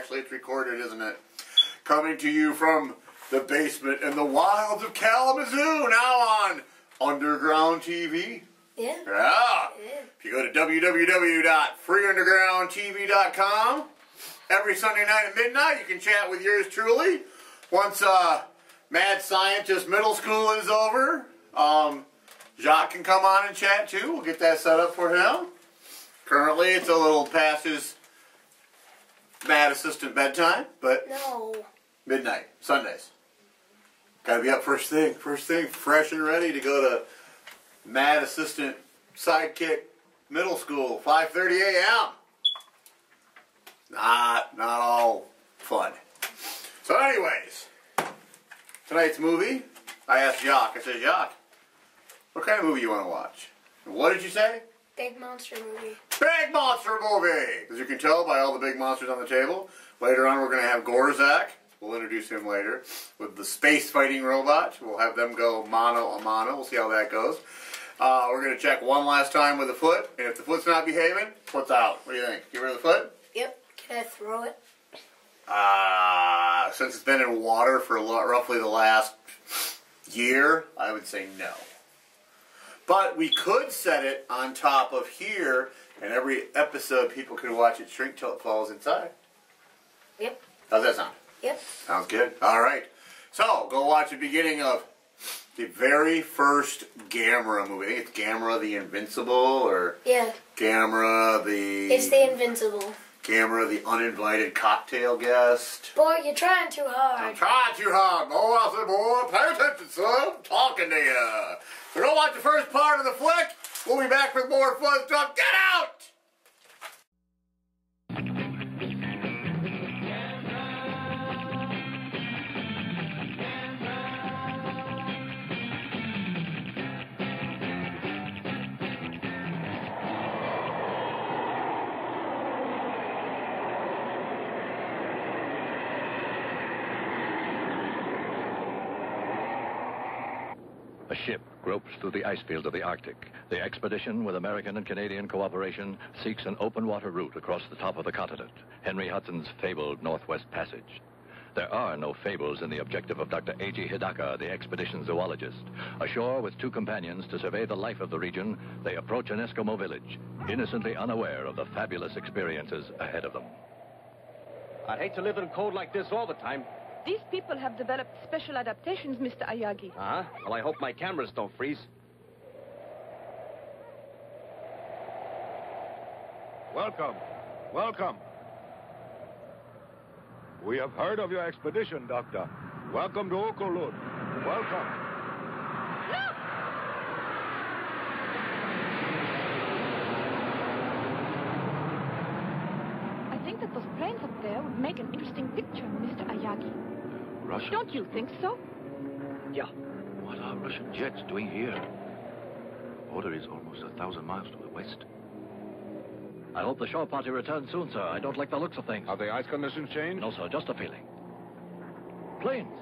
Actually, it's recorded, isn't it? Coming to you from the basement in the wilds of Kalamazoo, now on Underground TV. Yeah. Yeah. If you go to www.freeundergroundtv.com, every Sunday night at midnight, you can chat with yours truly. Once Mad Scientist Middle School is over, Jacques can come on and chat too. We'll get that set up for him. Currently, it's a little past his Mad Assistant bedtime, but no. Midnight, Sundays. Got to be up first thing, fresh and ready to go to Mad Assistant Sidekick Middle School, 5:30 a.m. Not all fun. So anyways, tonight's movie, I asked Jacques, I said, Jacques, what kind of movie you want to watch? And what did you say? Big monster movie. Big monster movie! As you can tell by all the big monsters on the table, later on we're going to have Gorzak. We'll introduce him later. With the space fighting robot. We'll have them go mano a mano. We'll see how that goes. We're going to check one last time with the foot. And if the foot's not behaving, foot's out. What do you think? Get rid of the foot? Yep. Can I throw it? Since it's been in water for roughly the last year, I would say no. But we could set it on top of here, and every episode people could watch it shrink till it falls inside. Yep. How's that sound? Yep. Sounds good. All right. So, go watch the beginning of the very first Gamera movie. I think it's Gamera the Invincible, or yeah. Gamera the... It's the Invincible. Gamera the Uninvited Cocktail Guest. Boy, you're trying too hard. I'm trying too hard. Boy, I said, boy, pay attention, son. I'm talking to you. So go watch the first part of the flick. We'll be back with more fun stuff. Get out! A ship gropes through the ice fields of the Arctic. The expedition, with American and Canadian cooperation, seeks an open water route across the top of the continent, Henry Hudson's fabled Northwest Passage. There are no fables in the objective of Dr. A.G. Hidaka, the expedition zoologist. Ashore with two companions to survey the life of the region, they approach an Eskimo village, innocently unaware of the fabulous experiences ahead of them. I'd hate to live in cold like this all the time. These people have developed special adaptations, Mr. Ayagi. Uh-huh. Well, I hope my cameras don't freeze. Welcome. Welcome. We have heard of your expedition, Doctor. Welcome to Okolud. Welcome. Look! I think that those planes up there would make an interesting picture, Mr. Ayagi. Russian? Don't you think so? Yeah. What are Russian jets doing here? The border is almost 1,000 miles to the west. I hope the shore party returns soon, sir. I don't like the looks of things. Have the ice conditions changed? No, sir, just a feeling. Planes.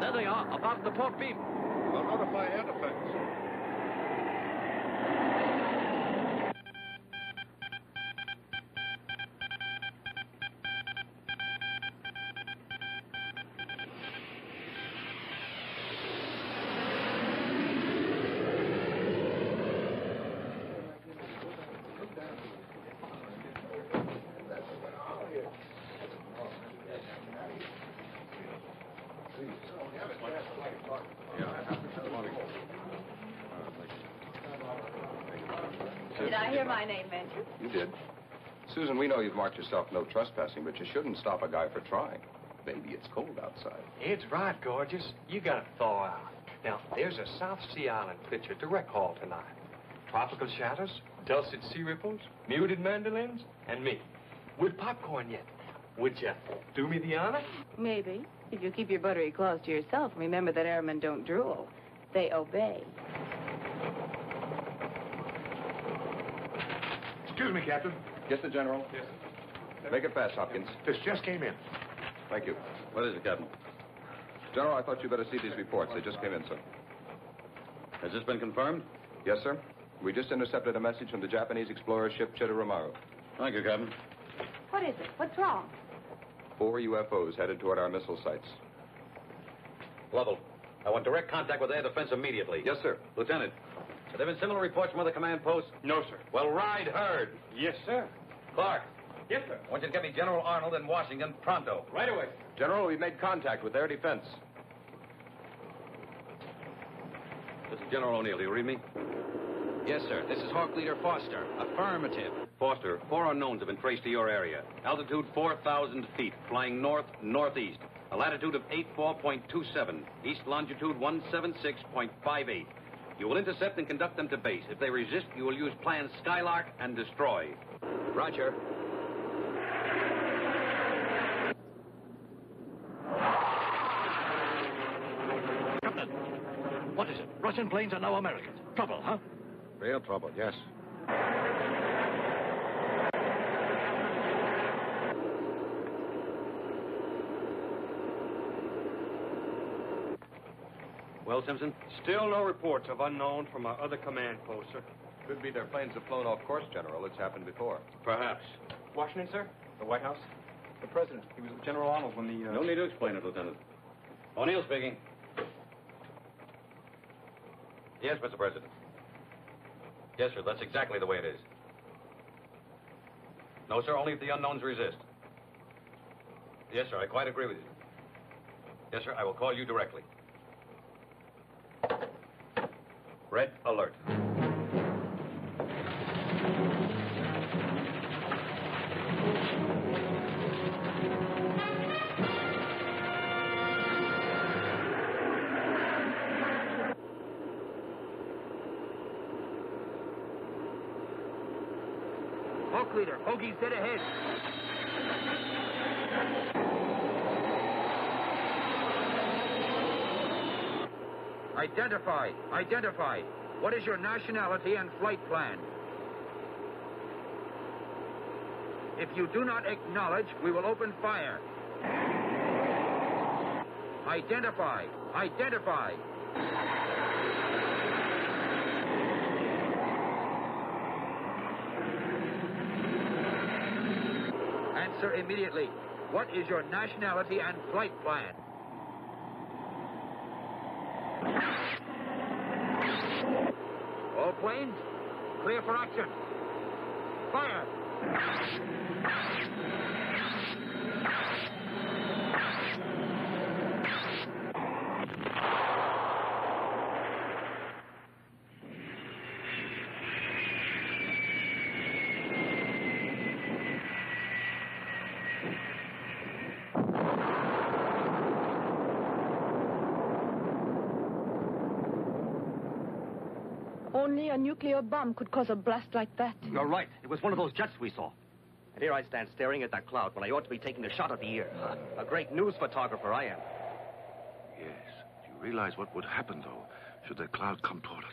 There they are, above the port beam. We'll notify air defense. Did I hear my name mentioned? You did. Susan, we know you've marked yourself no trespassing, but you shouldn't stop a guy for trying. Maybe it's cold outside. It's right, gorgeous. You gotta thaw out. Now, there's a South Sea Island picture direct call tonight. Tropical shadows, dulcet sea ripples, muted mandolins, and me. With popcorn yet. Would you do me the honor? Maybe. If you keep your buttery claws to yourself, remember that airmen don't drool. They obey. Excuse me, Captain. Yes, the General? Yes. Make it fast, Hopkins. This just came in. Thank you. What is it, Captain? General, I thought you better see these reports. They just came in, sir. Has this been confirmed? Yes, sir. We just intercepted a message from the Japanese explorer ship Chitoromaru. Thank you, Captain. What is it? What's wrong? 4 UFOs headed toward our missile sites. Lovell, I want direct contact with air defense immediately. Yes, sir. Lieutenant, have there been similar reports from other command posts? No, sir. Well, ride herd. Yes, sir. Clark, Yes, sir. I want you to get me General Arnold in Washington pronto. Right away. General, we've made contact with air defense. This is General O'Neill. Do you read me? Yes, sir. This is Hawk Leader Foster. Affirmative. Foster, 4 unknowns have been traced to your area. Altitude 4,000 feet, flying north-northeast. A latitude of 84.27. East longitude 176.58. You will intercept and conduct them to base. If they resist, you will use plan Skylark and destroy. Roger. Captain, what is it? Russian planes are now Americans. Trouble, huh? Real trouble, yes. Well, Simpson? Still no reports of unknown from our other command posts, sir. Could be their planes have flown off course, General. It's happened before. Perhaps. Washington, sir? The White House? The President. He was with General Arnold when the, No need to explain it, Lieutenant. O'Neill speaking. Yes, Mr. President. Yes, sir, that's exactly the way it is. No, sir, only if the unknowns resist. Yes, sir, I quite agree with you. Yes, sir, I will call you directly. Red alert. Hawk Leader, Hoagie's dead ahead. Identify. Identify. What is your nationality and flight plan? If you do not acknowledge, we will open fire. Identify. Identify. Answer immediately. What is your nationality and flight plan? All planes, clear for action. Fire! Only a nuclear bomb could cause a blast like that. You're right. It was one of those jets we saw. And here I stand staring at that cloud when I ought to be taking a shot at the ear. A great news photographer I am. Yes. Do you realize what would happen, though, should that cloud come toward us?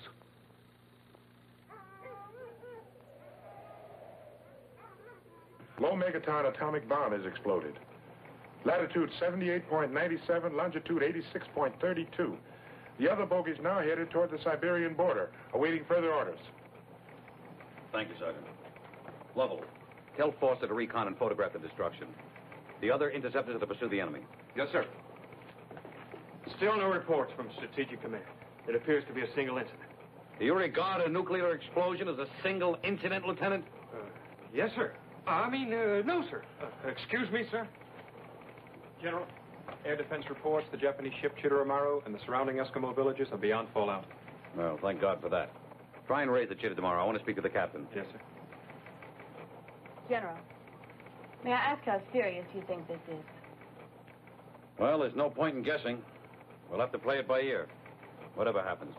Low megaton atomic bomb has exploded. Latitude 78.97, longitude 86.32. The other bogies now headed toward the Siberian border, awaiting further orders. Thank you, Sergeant. Lovell, tell Foster to recon and photograph the destruction. The other interceptors are to pursue the enemy. Yes, sir. Still no reports from Strategic Command. It appears to be a single incident. Do you regard a nuclear explosion as a single incident, Lieutenant? Yes, sir. No, sir. Excuse me, sir. General, air defense reports the Japanese ship Chitoromaru and the surrounding Eskimo villages are beyond fallout. Well, thank God for that. Try and raise the Chitta tomorrow. I want to speak to the captain. Yes, sir. General, may I ask how serious you think this is? Well, there's no point in guessing. We'll have to play it by ear. Whatever happens.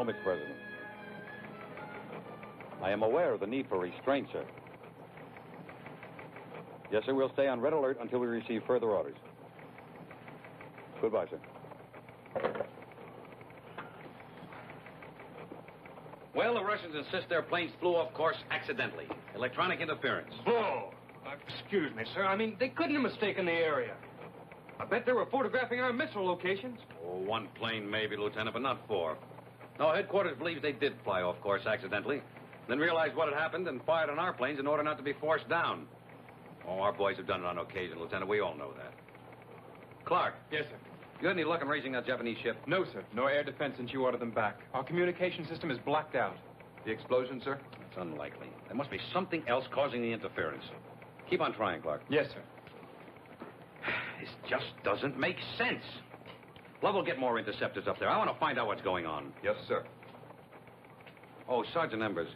No, Mr. President. I am aware of the need for restraint, sir. Yes, sir, we'll stay on red alert until we receive further orders. Goodbye, sir. Well, the Russians insist their planes flew off course accidentally. Electronic interference. Oh, excuse me, sir. I mean, they couldn't have mistaken the area. I bet they were photographing our missile locations. Oh, one plane maybe, Lieutenant, but not four. No, headquarters believes they did fly off course accidentally, then realized what had happened and fired on our planes in order not to be forced down. Oh, our boys have done it on occasion, Lieutenant. We all know that. Clark. Yes, sir. You had any luck in raising that Japanese ship? No, sir. No air defense since you ordered them back. Our communication system is blacked out. The explosion, sir? It's unlikely. There must be something else causing the interference. Keep on trying, Clark. Yes, sir. This just doesn't make sense. Lovell, get more interceptors up there. I want to find out what's going on. Yes, sir. Oh, Sergeant Embers,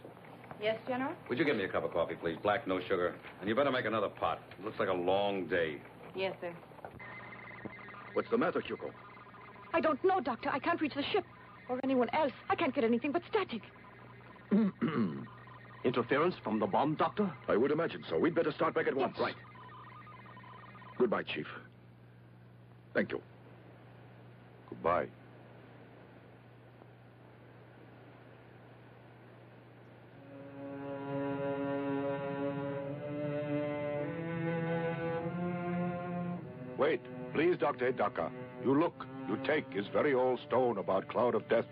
Yes, General? would you give me a cup of coffee, please? Black, no sugar. And you better make another pot. It looks like a long day. Yes, sir. What's the matter, Hugo? I don't know, Doctor. I can't reach the ship. Or anyone else. I can't get anything but static. Interference from the bomb, Doctor? I would imagine so. We'd better start back at once. Right. Goodbye, Chief. Thank you. Goodbye. Wait, please, Dr. Hidaka. You look, you take his very old stone about Cloud of Death.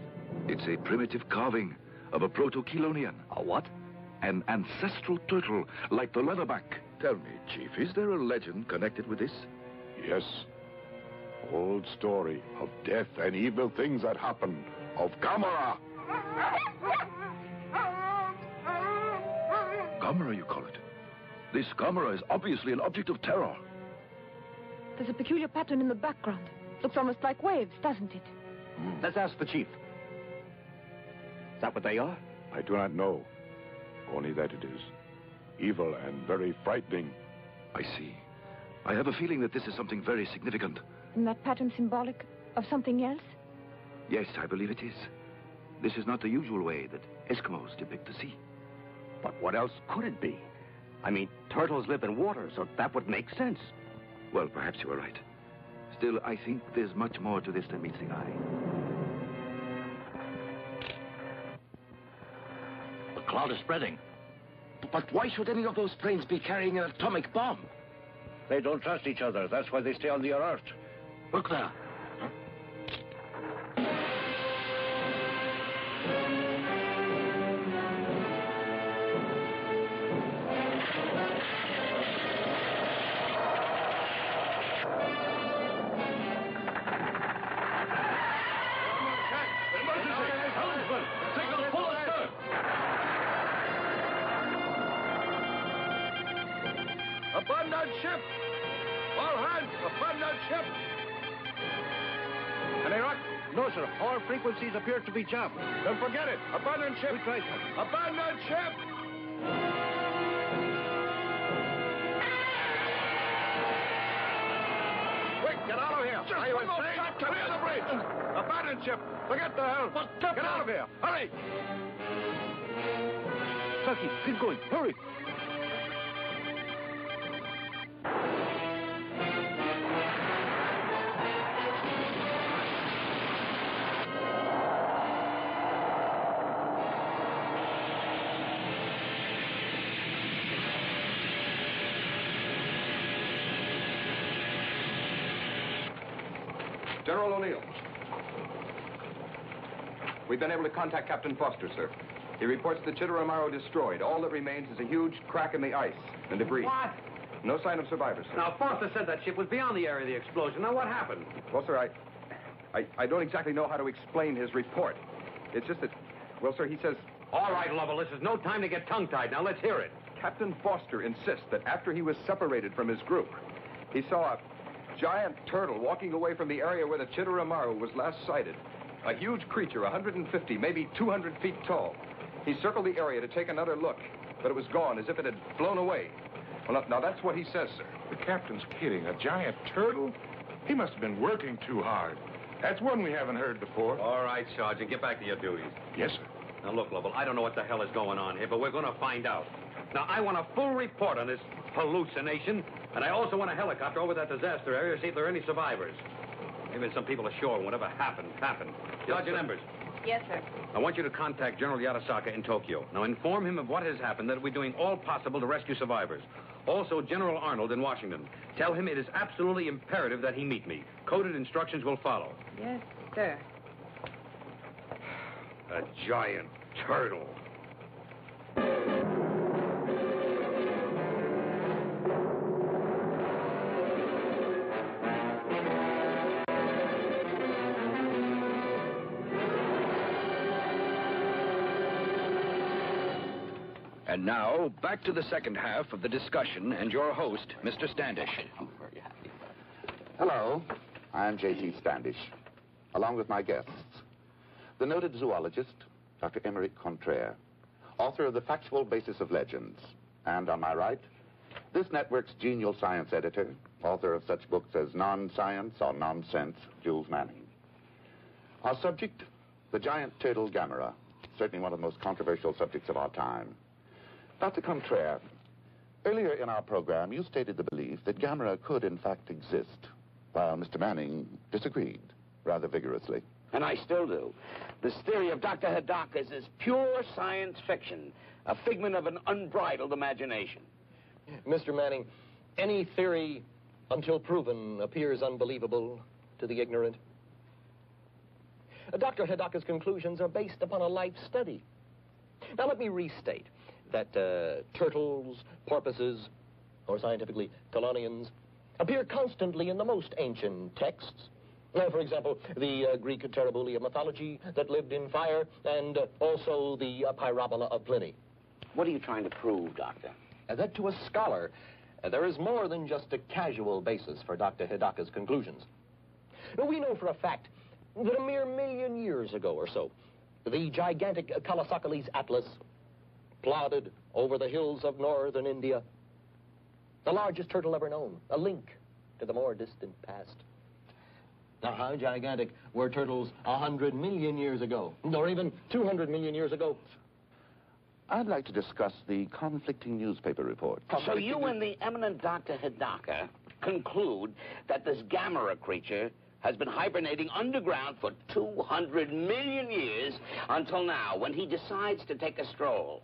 It's a primitive carving of a proto-Chelonian. A what? An ancestral turtle, like the leatherback. Tell me, Chief, is there a legend connected with this? Yes. Old story of death and evil things that happen. Of Gamera. Gamera, you call it? This Gamera is obviously an object of terror. There's a peculiar pattern in the background. Looks almost like waves, doesn't it? Let's ask the chief. Is that what they are? I do not know. Only that it is evil and very frightening. I see. I have a feeling that this is something very significant. Isn't that pattern symbolic of something else? Yes, I believe it is. This is not the usual way that Eskimos depict the sea. But what else could it be? I mean, turtles live in water, so that would make sense. Well, perhaps you are right. Still, I think there's much more to this than meets the eye. The cloud is spreading. But why should any of those planes be carrying an atomic bomb? They don't trust each other. That's why they stay on the alert. Look there. Abandon ship! All hands, abandon ship! Any luck? No, sir. All frequencies appear to be jammed. Then forget it. Abandon ship! We tried, sir. Abandon ship! Quick, get out of here! Are you insane? Clear the bridge! Abandon ship! Forget the hell! Get out of here! Hurry! Saki, keep going. Hurry. General O'Neill. We've been able to contact Captain Foster, sir. He reports the Chitteramaro destroyed. All that remains is a huge crack in the ice and debris. What? No sign of survivors, sir. Now, Foster said that ship was beyond the area of the explosion. Now, what happened? Well, sir, I don't exactly know how to explain his report. It's just that, well, sir, he says... All right, Lovell, this is no time to get tongue-tied. Now, let's hear it. Captain Foster insists that after he was separated from his group, he saw a giant turtle walking away from the area where the Chitteramaro was last sighted. A huge creature, 150, maybe 200 feet tall. He circled the area to take another look, but it was gone, as if it had flown away. Well, now that's what he says, sir. The captain's kidding. A giant turtle? He must have been working too hard. That's one we haven't heard before. All right, Sergeant, get back to your duties. Yes, sir. Now, look, Lovell, I don't know what the hell is going on here, but we're going to find out. Now, I want a full report on this hallucination, and I also want a helicopter over that disaster area to see if there are any survivors. Maybe some people ashore, and whatever happened. Sergeant Embers. Yes, sir. I want you to contact General Yatasaka in Tokyo. Now, inform him of what has happened, that we're doing all possible to rescue survivors. Also, General Arnold in Washington. Tell him it is absolutely imperative that he meet me. Coded instructions will follow. Yes, sir. A giant turtle. And now, back to the second half of the discussion and your host, Mr. Standish. I'm very happy. Hello, I'm J.T. Standish, along with my guests, the noted zoologist, Dr. Emeric Contraire, author of The Factual Basis of Legends, and on my right, this network's genial science editor, author of such books as Non-Science or Nonsense, Jules Manning. Our subject, the giant turtle Gamera, certainly one of the most controversial subjects of our time. Dr. Contraire, earlier in our program, you stated the belief that Gamera could, in fact, exist, while Mr. Manning disagreed rather vigorously. And I still do. This theory of Dr. Hidaka's is pure science fiction, a figment of an unbridled imagination. Mr. Manning, any theory, until proven, appears unbelievable to the ignorant. Dr. Hidaka's conclusions are based upon a life study. Now, let me restate that turtles, porpoises, or scientifically, chelonians, appear constantly in the most ancient texts. Now, for example, the Greek Terebuli of mythology that lived in fire, and also the Pyrobola of Pliny. What are you trying to prove, Doctor? That to a scholar, there is more than just a casual basis for Dr. Hidaka's conclusions. We know for a fact that a mere 1,000,000 years ago or so, the gigantic Kalasakalis Atlas plodded over the hills of northern India. The largest turtle ever known, a link to the more distant past. Now, how gigantic were turtles 100 million years ago, or even 200 million years ago? I'd like to discuss the conflicting newspaper reports. So you and the eminent Dr. Hidaka conclude that this Gamera creature has been hibernating underground for 200 million years until now, when he decides to take a stroll.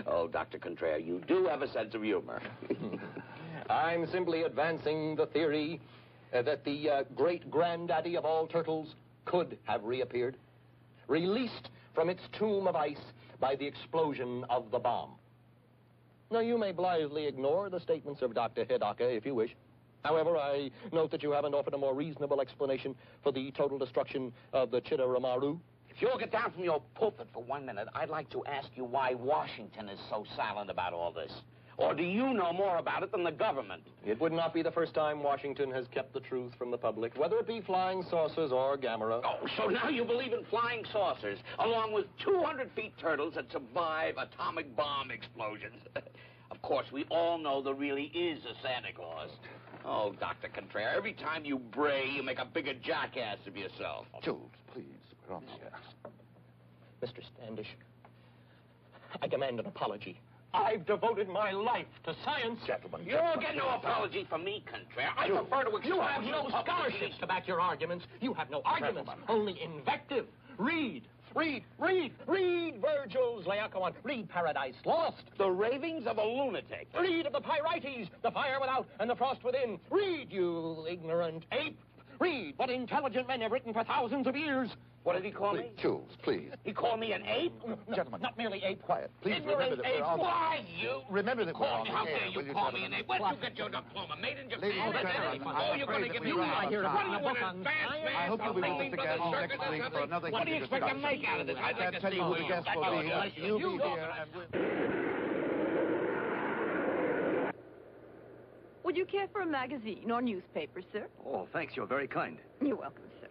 Oh, Dr. Contraire, you do have a sense of humor. I'm simply advancing the theory that the great-granddaddy of all turtles could have reappeared, released from its tomb of ice by the explosion of the bomb. Now, you may blithely ignore the statements of Dr. Hidaka if you wish. However, I note that you haven't offered a more reasonable explanation for the total destruction of the Chitteramaru. If you'll get down from your pulpit for 1 minute, I'd like to ask you why Washington is so silent about all this. Or do you know more about it than the government? It would not be the first time Washington has kept the truth from the public, whether it be flying saucers or Gamera. Oh, so now you believe in flying saucers, along with 200-feet turtles that survive atomic bomb explosions. Of course, we all know there really is a Santa Claus. Oh, Dr. Contraire, every time you bray, you make a bigger jackass of yourself. Jules, please, we're on the air. Mr. Standish, I demand an apology. I've devoted my life to science. Gentlemen, You'll get no apology from me, Contraire. I prefer to expose you have no scholarships to back your arguments. You have no arguments, only invective. Read Virgil's Laocoon. Read Paradise Lost. The ravings of a lunatic. Read of the Pyrites, the fire without and the frost within. Read, you ignorant ape. Read what intelligent men have written for thousands of years. What did he call me? Jules, please. He called me an ape? No, Gentlemen. not merely ape. Quiet. Please Ignorant remember that ape. we're on... Why, you? Remember that we're Call on me. the How air. dare you call me an ape? Where'd you get your diploma? Made in Japan? Ladies and gentlemen, Oh, you're going to give me I here. What do you want, advance man? I hope you'll be with us again next week for another What do you expect to make out of this? I'd like to tell see you who the guests will be. You'll be here and Would you care for a magazine or newspaper, sir? Oh, thanks. You're very kind. You're welcome, sir.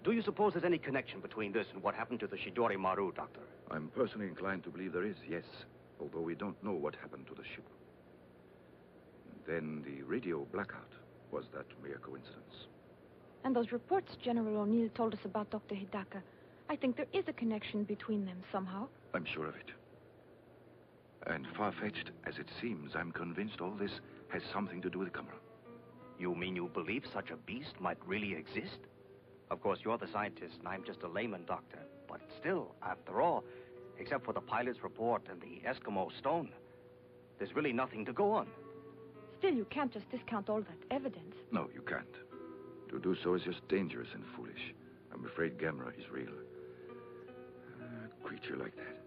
Do you suppose there's any connection between this and what happened to the Shidori Maru, Doctor? I'm personally inclined to believe there is, yes. Although we don't know what happened to the ship. Then the radio blackout. Was that mere coincidence? And those reports General O'Neill told us about Dr. Hidaka, I think there is a connection between them somehow. I'm sure of it. And far-fetched as it seems, I'm convinced all this has something to do with Gamera. You mean you believe such a beast might really exist? Of course, you're the scientist, and I'm just a layman, Doctor. But still, after all, except for the pilot's report and the Eskimo stone, there's really nothing to go on. Still, you can't just discount all that evidence. No, you can't. To do so is just dangerous and foolish. I'm afraid Gamera is real. A creature like that.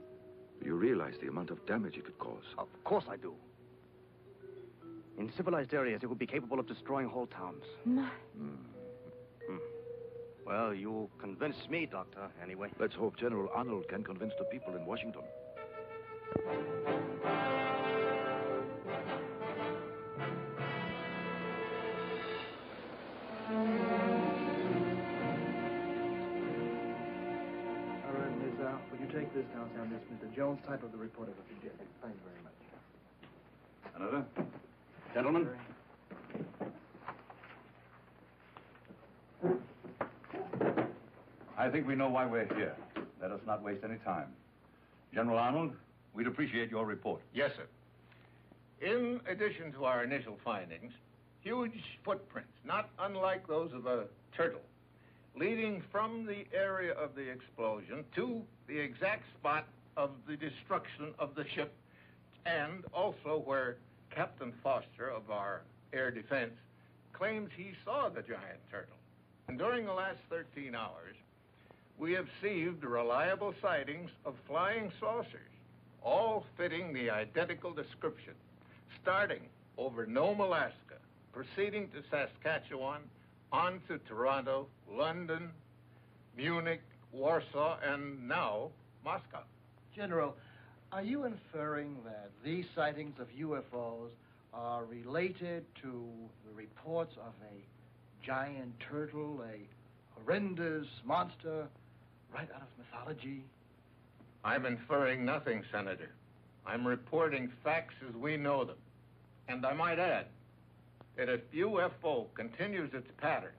You realize the amount of damage it could cause? Of course I do. In civilized areas, it would be capable of destroying whole towns. Well, you convinced me, Doctor, anyway. Let's hope General Arnold can convince the people in Washington. Would you take this downtown? This Mr. Jones, type of the report of what you did. Thank you very much. Another? Gentlemen? I think we know why we're here. Let us not waste any time. General Arnold, we'd appreciate your report. Yes, sir. In addition to our initial findings, huge footprints, not unlike those of a turtle, leading from the area of the explosion to the exact spot of the destruction of the ship, and also where Captain Foster of our air defense claims he saw the giant turtle. And during the last 13 hours, we have received reliable sightings of flying saucers, all fitting the identical description, starting over Nome, Alaska, proceeding to Saskatchewan, on to Toronto, London, Munich, Warsaw, and now Moscow. General, are you inferring that these sightings of UFOs are related to the reports of a giant turtle, a horrendous monster right out of mythology? I'm inferring nothing, Senator. I'm reporting facts as we know them. And I might add that if UFO continues its pattern,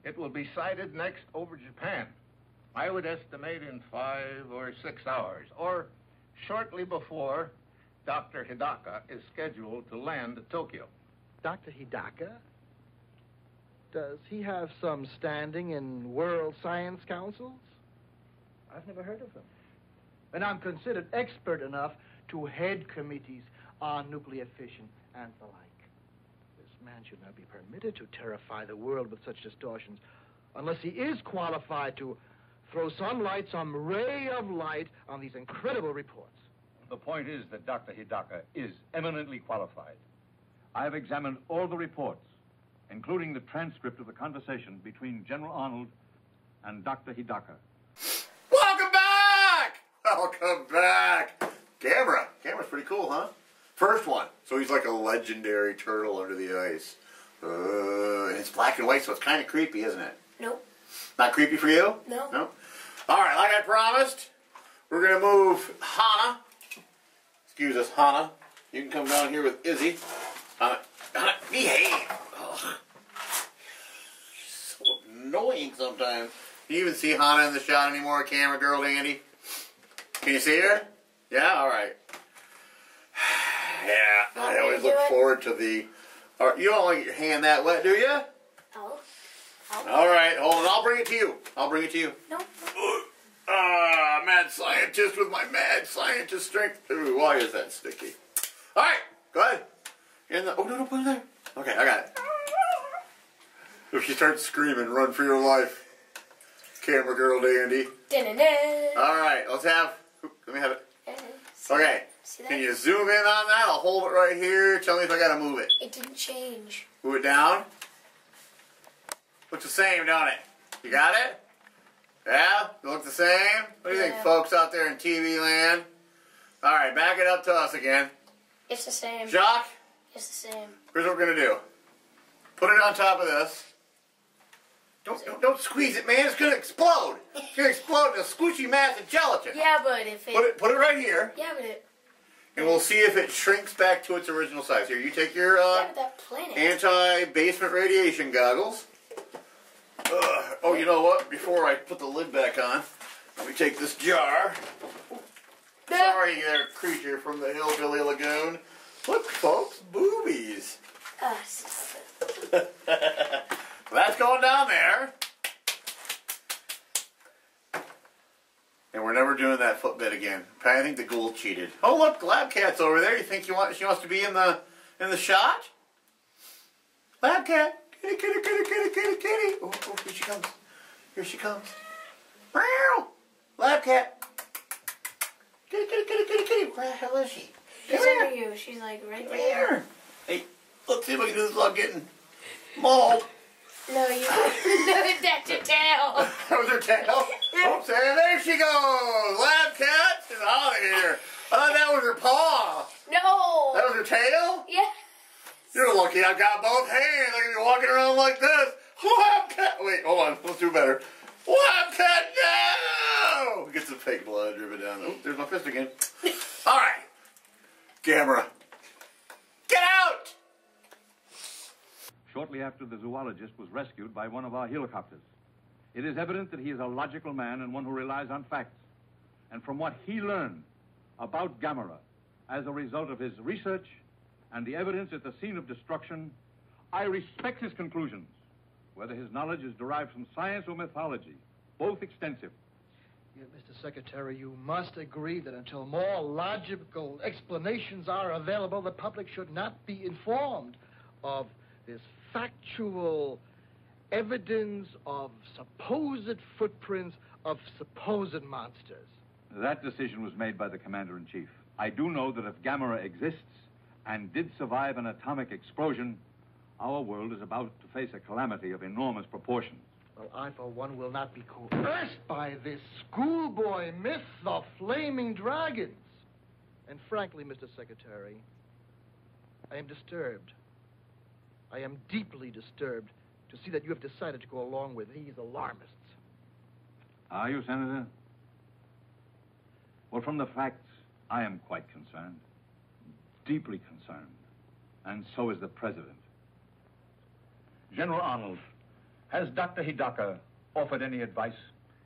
it will be sighted next over Japan. I would estimate in 5 or 6 hours, or shortly before Dr. Hidaka is scheduled to land at Tokyo. Dr. Hidaka? Does he have some standing in world science councils? I've never heard of him. And I'm considered expert enough to head committees on nuclear fission and the like. This man should not be permitted to terrify the world with such distortions unless he is qualified to throw some light, some ray of light on these incredible reports. The point is that Dr. Hidaka is eminently qualified. I have examined all the reports, including the transcript of the conversation between General Arnold and Dr. Hidaka. Welcome back! Welcome back! Gamera. Gamera's pretty cool, huh? First one. So he's like a legendary turtle under the ice. And it's black and white, so it's kind of creepy, isn't it? Nope. Not creepy for you? No. No? All right, like I promised, we're going to move Hannah. Excuse us, Hannah. You can come down here with Izzy. Hannah, behave. Ugh. She's so annoying sometimes. Do you even see Hannah in the shot anymore, camera girl Dandy? Can you see her? Yeah? All right. Yeah, I always look forward to the... All right, you don't want to get your hand that wet, do you? Oh. All right, hold on. I'll bring it to you. I'll bring it to you. No. Mad scientist with my mad scientist strength. Ooh, why is that sticky? All right, go ahead. Oh, no, put it there. Okay, I got it. If she starts screaming, run for your life. Camera girl Dandy. All right, let's have... Let me have it. Okay. Can you zoom in on that? I'll hold it right here. Tell me if I gotta move it. It didn't change. Move it down. Looks the same, don't it? You got it? Yeah? It look the same? What do you think, folks out there in TV land? All right, back it up to us again. It's the same. Jacques? It's the same. Here's what we're gonna do. Put it on top of this. Don't squeeze it, man. It's gonna explode. It's gonna explode in a squishy mass of gelatin. Yeah, but if it... Put it right here. Yeah, but it... and we'll see if it shrinks back to its original size. Here, you take your that planet. anti-basement radiation goggles. Oh, you know what? Before I put the lid back on, let me take this jar. Sorry there, creature from the Hillbilly Lagoon. Look, folks, boobies. That's going down there. And we're never doing that footbed again. I think the ghoul cheated. Oh, look, Lab Cat's over there. You think she wants to be in the shot? Lab Cat. Kitty, kitty, kitty, kitty, kitty, kitty. Oh, here she comes. Here she comes. Meow. Lab Cat. Kitty, kitty, kitty, kitty, kitty. Where the hell is she? She's under you. She's like right Come there. here. Hey, let's see if I can do this without getting mauled. No, you. No, that's your tail. That was her tail? Oops, and there she goes. Lab Cat is out of here. I thought that was her paw. No. That was her tail? Yeah. You're lucky I've got both hands. I can be walking around like this. Lab Cat. Wait, hold on. Let's do better. Lab Cat, no! Get some fake blood dripping down. Oh, there's my fist again. All right. Gamera. Get out! Shortly after the zoologist was rescued by one of our helicopters. It is evident that he is a logical man and one who relies on facts. And from what he learned about Gamera as a result of his research and the evidence at the scene of destruction, I respect his conclusions, whether his knowledge is derived from science or mythology, both extensive. Yet, Mr. Secretary, you must agree that until more logical explanations are available, the public should not be informed of this factual evidence of supposed footprints of supposed monsters. That decision was made by the Commander-in-Chief. I do know that if Gamera exists and did survive an atomic explosion, our world is about to face a calamity of enormous proportions. Well, I, for one, will not be coerced by this schoolboy myth of flaming dragons. And frankly, Mr. Secretary, I am disturbed. I am deeply disturbed to see that you have decided to go along with these alarmists. Are you, Senator? Well, from the facts, I am quite concerned. Deeply concerned. And so is the President. General Arnold, has Dr. Hidaka offered any advice?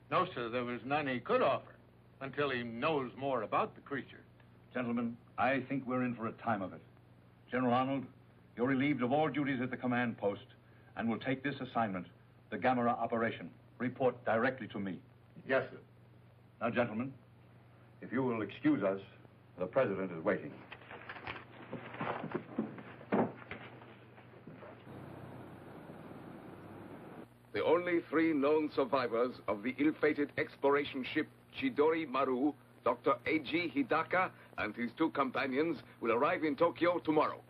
No, sir. There was none he could offer until he knows more about the creature. Gentlemen, I think we're in for a time of it. General Arnold, you're relieved of all duties at the command post and will take this assignment, the Gamera operation. Report directly to me. Yes, sir. Now, gentlemen, if you will excuse us, the President is waiting. The only 3 known survivors of the ill-fated exploration ship Chidori Maru, Dr. A.G. Hidaka and his 2 companions will arrive in Tokyo tomorrow.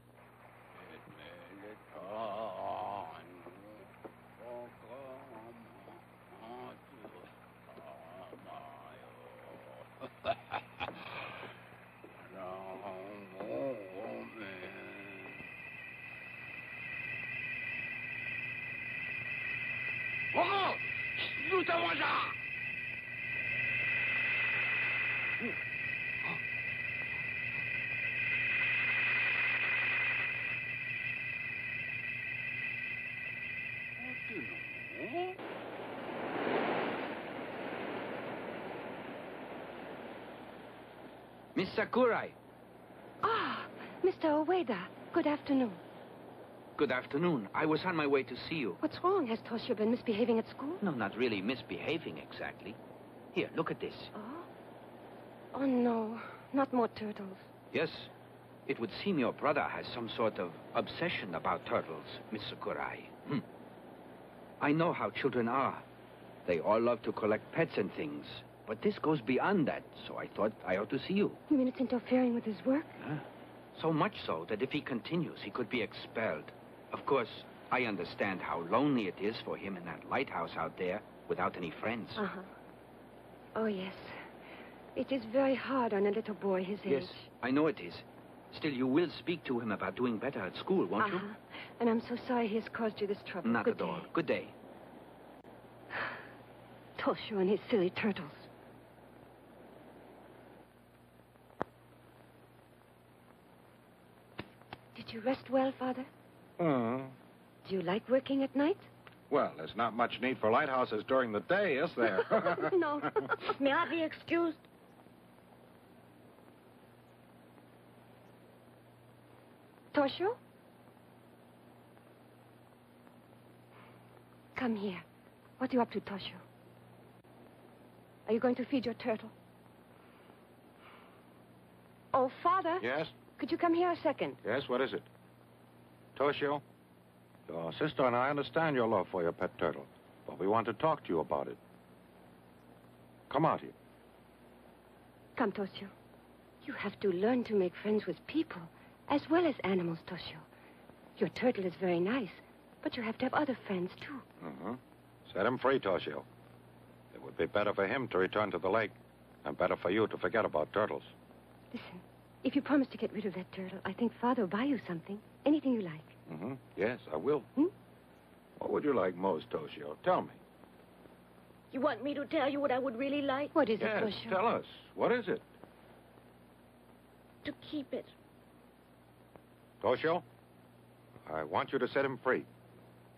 Miss Sakurai. Ah, Mr. Ueda. Good afternoon. Good afternoon. I was on my way to see you. What's wrong? Has Toshio been misbehaving at school? No, not really misbehaving exactly. Here, look at this. Oh, no. Not more turtles. Yes. It would seem your brother has some sort of obsession about turtles, Miss Sakurai. I know how children are. They all love to collect pets and things. But this goes beyond that, so I thought I ought to see you. You mean it's interfering with his work? So much so that if he continues, he could be expelled. Of course, I understand how lonely it is for him in that lighthouse out there without any friends. Uh-huh. Oh, yes. It is very hard on a little boy his age. Yes, I know it is. Still, you will speak to him about doing better at school, won't you? And I'm so sorry he has caused you this trouble. Not at all. Good day. Toshio and his silly turtles. Did you rest well, Father? Hmm. Do you like working at night? Well, there's not much need for lighthouses during the day, is there? No. May I be excused? Toshio? Come here. What are you up to, Toshio? Are you going to feed your turtle? Oh, Father. Yes? Could you come here a second? Yes, what is it? Toshio, your sister and I understand your love for your pet turtle, but we want to talk to you about it. Come out here. Come, Toshio. You have to learn to make friends with people as well as animals, Toshio. Your turtle is very nice, but you have to have other friends, too. Mm-hmm. Set him free, Toshio. It would be better for him to return to the lake, and better for you to forget about turtles. Listen, if you promise to get rid of that turtle, I think Father will buy you something. Anything you like. Mm-hmm. Yes, I will. What would you like most, Toshio? Tell me. You want me to tell you what I would really like? What is Yes, it, Toshio? tell us. What is it? To keep it. Toshio, I want you to set him free.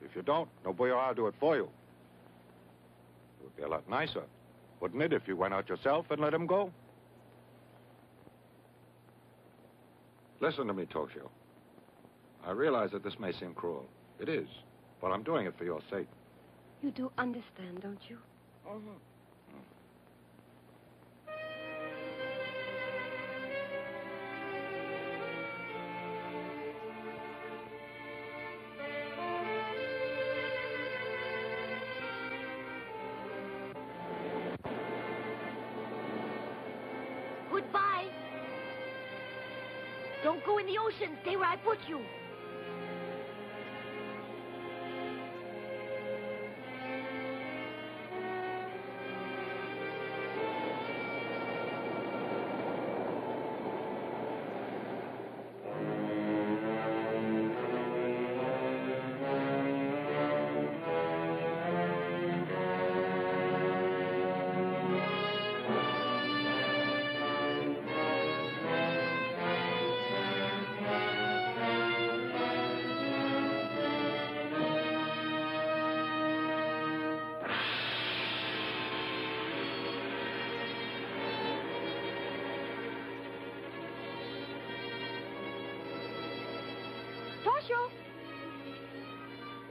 If you don't, nobody will do it for you. It would be a lot nicer, wouldn't it, if you went out yourself and let him go? Listen to me, Toshio. I realize that this may seem cruel. It is, but I'm doing it for your sake. You do understand, don't you? Goodbye. Don't go in the ocean. Stay where I put you. Toshio!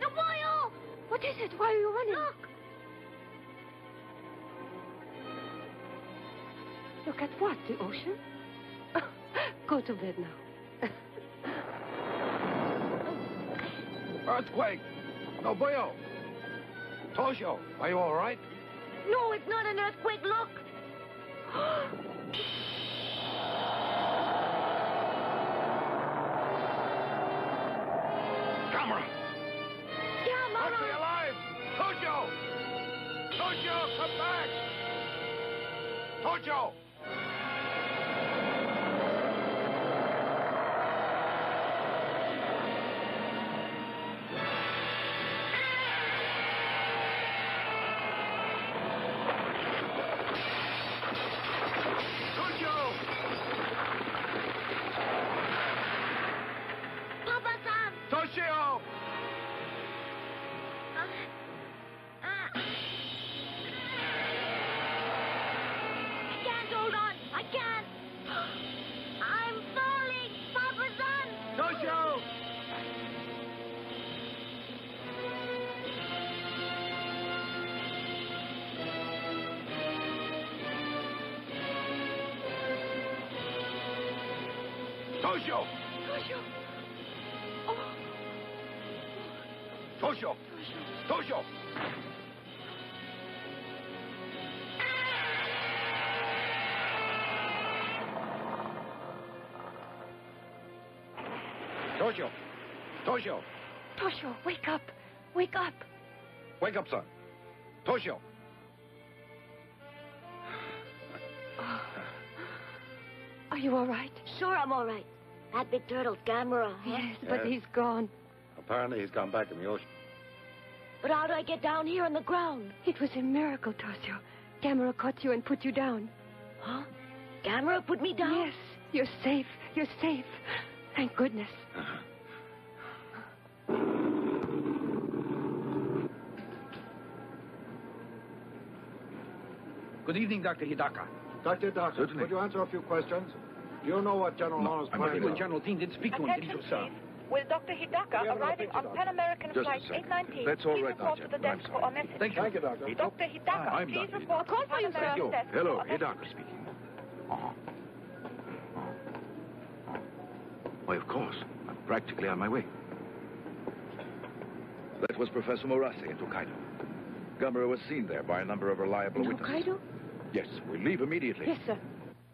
No, boyo! What is it? Why are you running? Look! Look at what? The ocean? Go to bed now. Earthquake! No, boyo! Toshio, are you all right? No, it's not an earthquake. Look! Gamera! Gamera! Stay alive! Toshio! Toshio, come back! Toshio! Papa-san! Toshio! I can't hold on. I can't. I'm falling. Papa-san! Toshio! Toshio! Toshio! Oh. Toshio! Toshio! Toshio! Toshio! Toshio, wake up! Wake up! Wake up, son. Toshio! Are you all right? Sure, I'm all right. That big turtle's Gamera. Yes, but Yes. he's gone. Apparently he's gone back in the ocean. But how do I get down here on the ground? It was a miracle, Toshio. Gamera caught you and put you down. Huh? Gamera put me down? Yes, you're safe. You're safe. Thank goodness. Good evening, Dr. Hidaka. Dr. Hidaka, Certainly. could you answer a few questions? Do you know what General Arnold's I'm plan afraid the is? General Dean did speak to him, didn't you, sir? Will Dr. Hidaka, arriving on Pan American Just a Flight second. 819, That's all please right now, report to the gentlemen. desk for a message? Thank you. Thank you, Doctor. Dr. Hidaka, I'm please Dr. report to Call for you, Pan sir. American desk Hello, for a message. Hidaka speaking. Why, of course. I'm practically on my way. That was Professor Morase in Tokaido. Gamera was seen there by a number of reliable witnesses. Hokkaido? Yes, we leave immediately. Yes, sir.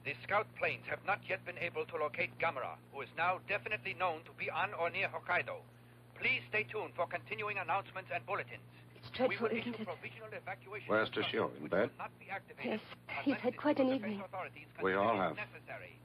The scout planes have not yet been able to locate Gamera, who is now definitely known to be on or near Hokkaido. Please stay tuned for continuing announcements and bulletins. It's dreadful, we will isn't issue it? provisional evacuation Where's Toshio? In bed? not be activated Yes, he's had quite an evening. We all have. necessary.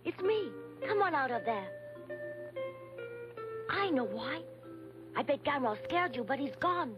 It's me. Come on out of there. I know why. I bet Gamera scared you, but he's gone.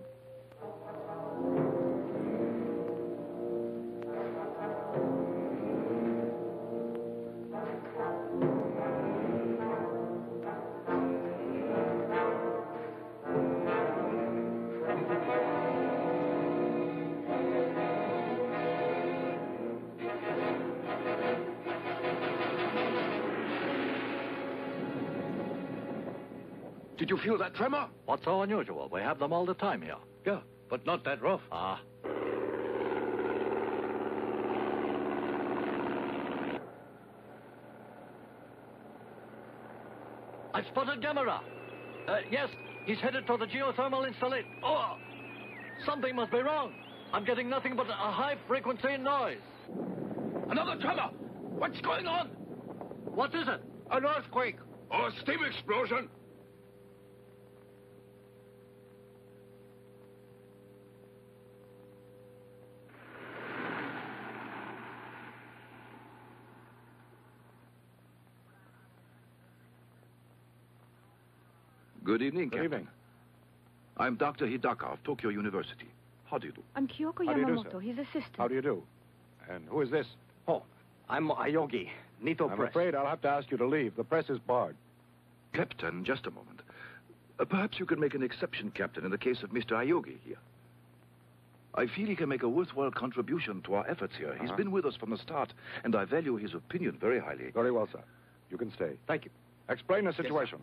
Did you feel that tremor? What's so unusual? We have them all the time here. Yeah, but not that rough. Ah. I spotted Gamera. Yes, he's headed for the geothermal installation. Oh, something must be wrong. I'm getting nothing but a high-frequency noise. Another tremor! What's going on? What is it? An earthquake! Or a steam explosion! Good evening, Captain. Good evening. I'm Dr. Hidaka of Tokyo University. How do you do? I'm Kyoko How do you do, Yamamoto, sir? his assistant. How do you do? And who is this? Oh, I'm Ayogi, Nito I'm Press. afraid I'll have to ask you to leave. The press is barred. Captain, just a moment. Perhaps you can make an exception, Captain, in the case of Mr. Ayogi here. I feel he can make a worthwhile contribution to our efforts here. He's been with us from the start, and I value his opinion very highly. Very well, sir. You can stay. Thank you. Explain the situation.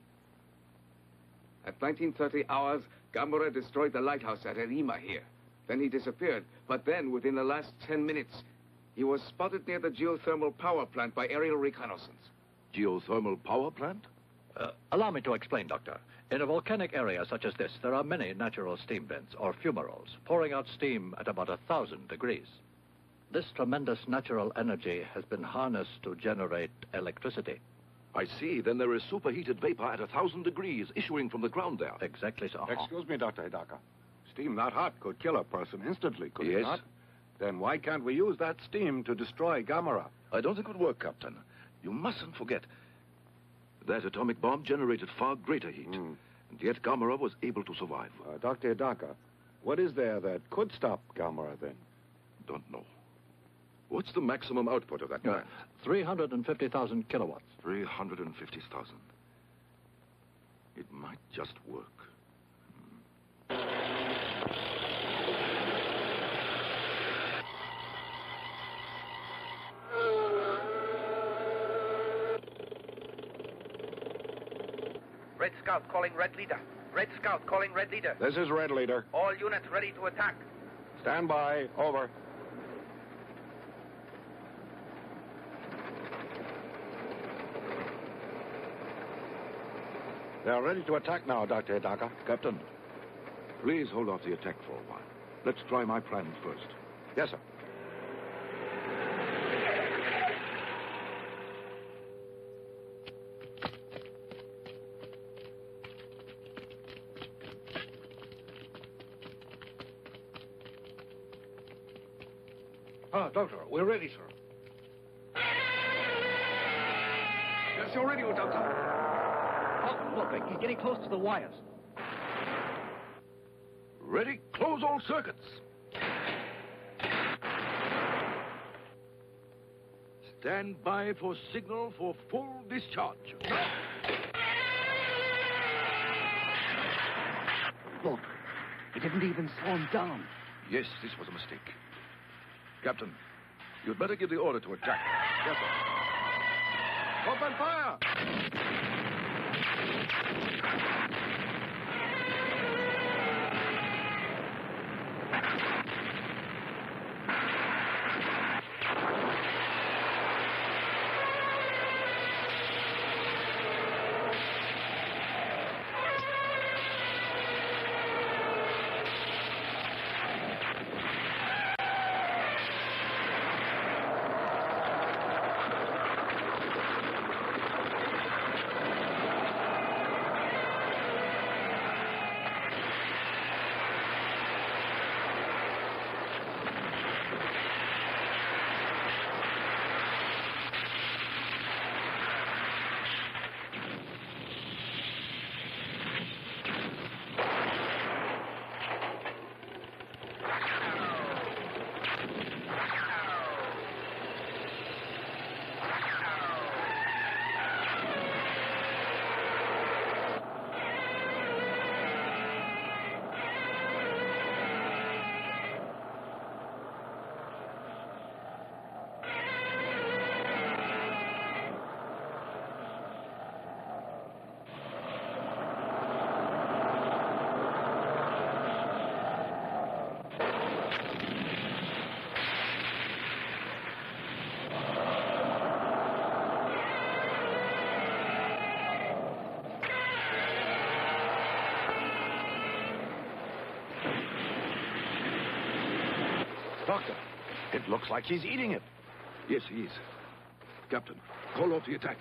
At 1930 hours, Gamera destroyed the lighthouse at Erima here. Then he disappeared. But then, within the last 10 minutes, he was spotted near the geothermal power plant by aerial reconnaissance. Geothermal power plant? Allow me to explain, Doctor. In a volcanic area such as this, there are many natural steam vents, or fumaroles, pouring out steam at about 1,000 degrees. This tremendous natural energy has been harnessed to generate electricity. I see. Then there is superheated vapor at 1,000 degrees issuing from the ground there. Exactly so. Excuse me, Dr. Hidaka. Steam that hot could kill a person instantly, could it Yes. not? Then why can't we use that steam to destroy Gamera? I don't think it would work, Captain. You mustn't forget that atomic bomb generated far greater heat. And yet Gamera was able to survive. Dr. Hidaka, what is there that could stop Gamera then? Don't know. What's the maximum output of that plant? 350,000 kilowatts. 350,000. It might just work. Red Scout calling Red Leader. Red Scout calling Red Leader. This is Red Leader. All units ready to attack. Stand by. Over. They are ready to attack now, Dr. Hidaka. Captain, please hold off the attack for a while. Let's try my plan first. Yes, sir. Doctor, we're ready, sir. Yes, Where's your radio, Doctor? Oh, look, he's getting close to the wires. Ready? Close all circuits. Stand by for signal for full discharge. Look, he didn't even slow him down. Yes, this was a mistake. Captain, you'd better give the order to attack. Yes, sir. Open fire! Doctor, it looks like he's eating it. Yes, he is. Captain, call off the attack.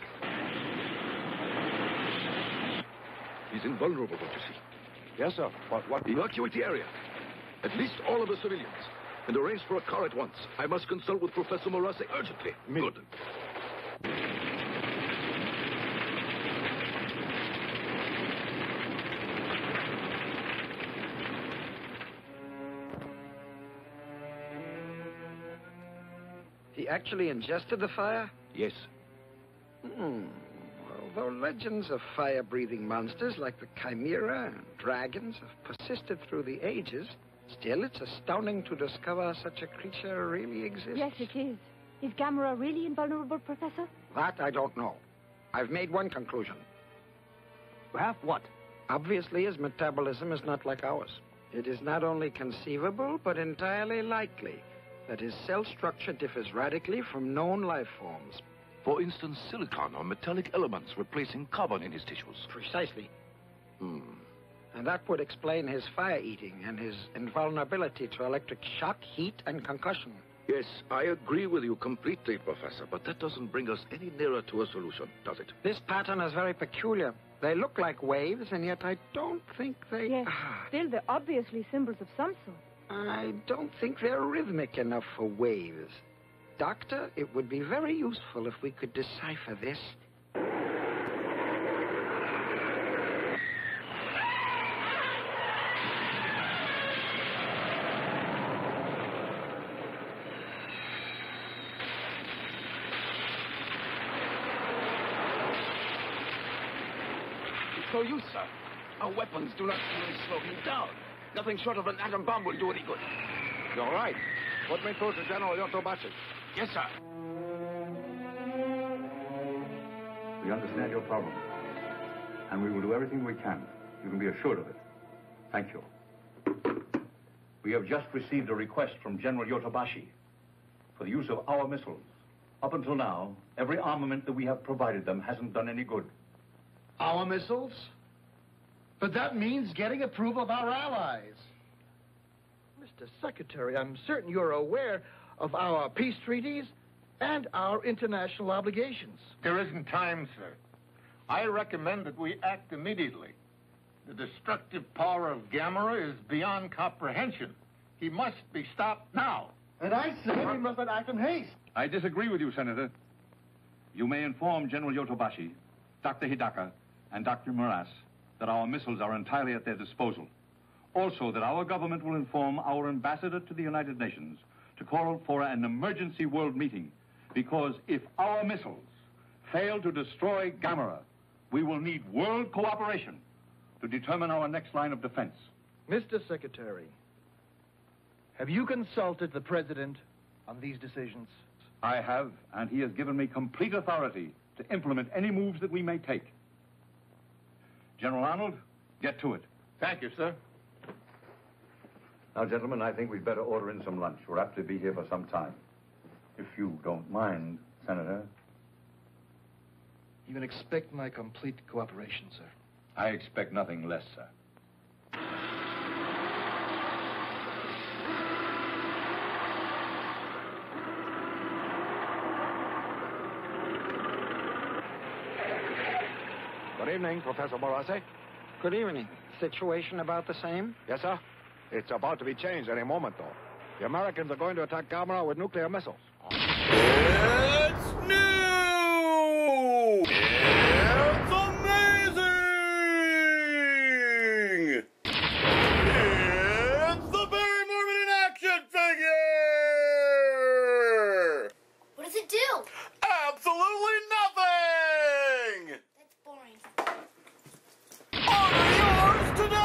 He's invulnerable, don't you see? Yes, sir. But what... Evacuate the area. At least all of the civilians. And arrange for a car at once. I must consult with Professor Morase urgently. Good. He actually ingested the fire? Yes. Although legends of fire-breathing monsters like the Chimera and dragons have persisted through the ages, still it's astounding to discover such a creature really exists. Yes, it is. Is Gamera really invulnerable, Professor? That I don't know. I've made one conclusion. Have what? Obviously, his metabolism is not like ours. It is not only conceivable, but entirely likely that his cell structure differs radically from known life forms. For instance, silicon or metallic elements replacing carbon in his tissues. Precisely. And that would explain his fire-eating and his invulnerability to electric shock, heat, and concussion. Yes, I agree with you completely, Professor, but that doesn't bring us any nearer to a solution, does it? This pattern is very peculiar. They look like waves, and yet I don't think they... Yes, still they're obviously symbols of some sort. I don't think they're rhythmic enough for waves. Doctor, it would be very useful if we could decipher this. It's no use, sir. Our weapons do not even slow him down. Nothing short of an atom bomb will do any good. You're right. Put me through to General Yotobashi. Yes, sir. We understand your problem, and we will do everything we can. You can be assured of it. Thank you. We have just received a request from General Yotobashi for the use of our missiles. Up until now, every armament that we have provided them hasn't done any good. Our missiles? But that means getting approval of our allies. Mr. Secretary, I'm certain you're aware of our peace treaties and our international obligations. There isn't time, sir. I recommend that we act immediately. The destructive power of Gamera is beyond comprehension. He must be stopped now. And I say we must act in haste. I disagree with you, Senator. You may inform General Yotobashi, Dr. Hidaka, and Dr. Moras that our missiles are entirely at their disposal. Also, that our government will inform our ambassador to the United Nations to call for an emergency world meeting, because if our missiles fail to destroy Gamera, we will need world cooperation to determine our next line of defense. Mr. Secretary, have you consulted the President on these decisions? I have, and he has given me complete authority to implement any moves that we may take. General Arnold, get to it. Thank you, sir. Now, gentlemen, I think we'd better order in some lunch. We're apt to be here for some time. If you don't mind, Senator. You can expect my complete cooperation, sir. I expect nothing less, sir. Good evening, Professor Morase. Good evening. Situation about the same? Yes, sir. It's about to be changed any moment, though. The Americans are going to attack Gamera with nuclear missiles. It's new! It's amazing! It's the BAron Morbid in action figure! What does it do? Absolutely nothing! That's boring. Order yours today!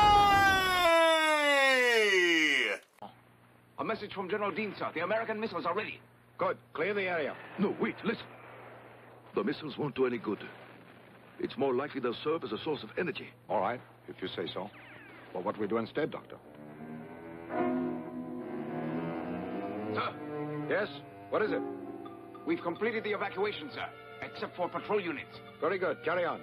A message from General Dean, sir. The American missiles are ready. Good. Clear the area. No, wait, listen. The missiles won't do any good. It's more likely they'll serve as a source of energy. All right, if you say so. But what do we do instead, Doctor? Sir, Yes? What is it? we've completed the evacuation, sir, except for patrol units. Very good. Carry on.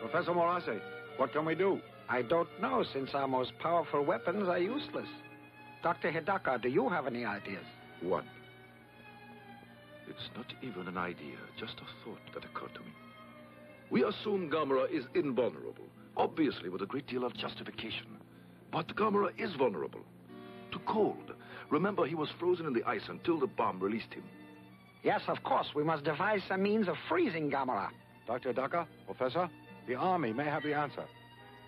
Professor Morase, what can we do? I don't know, since our most powerful weapons are useless. Dr. Hidaka, do you have any ideas? One. It's not even an idea, just a thought that occurred to me. We assume Gamera is invulnerable, obviously with a great deal of justification. But Gamera is vulnerable to cold. Remember, he was frozen in the ice until the bomb released him. Yes, of course. We must devise some means of freezing Gamera. Dr. Hidaka, Professor, the Army may have the answer.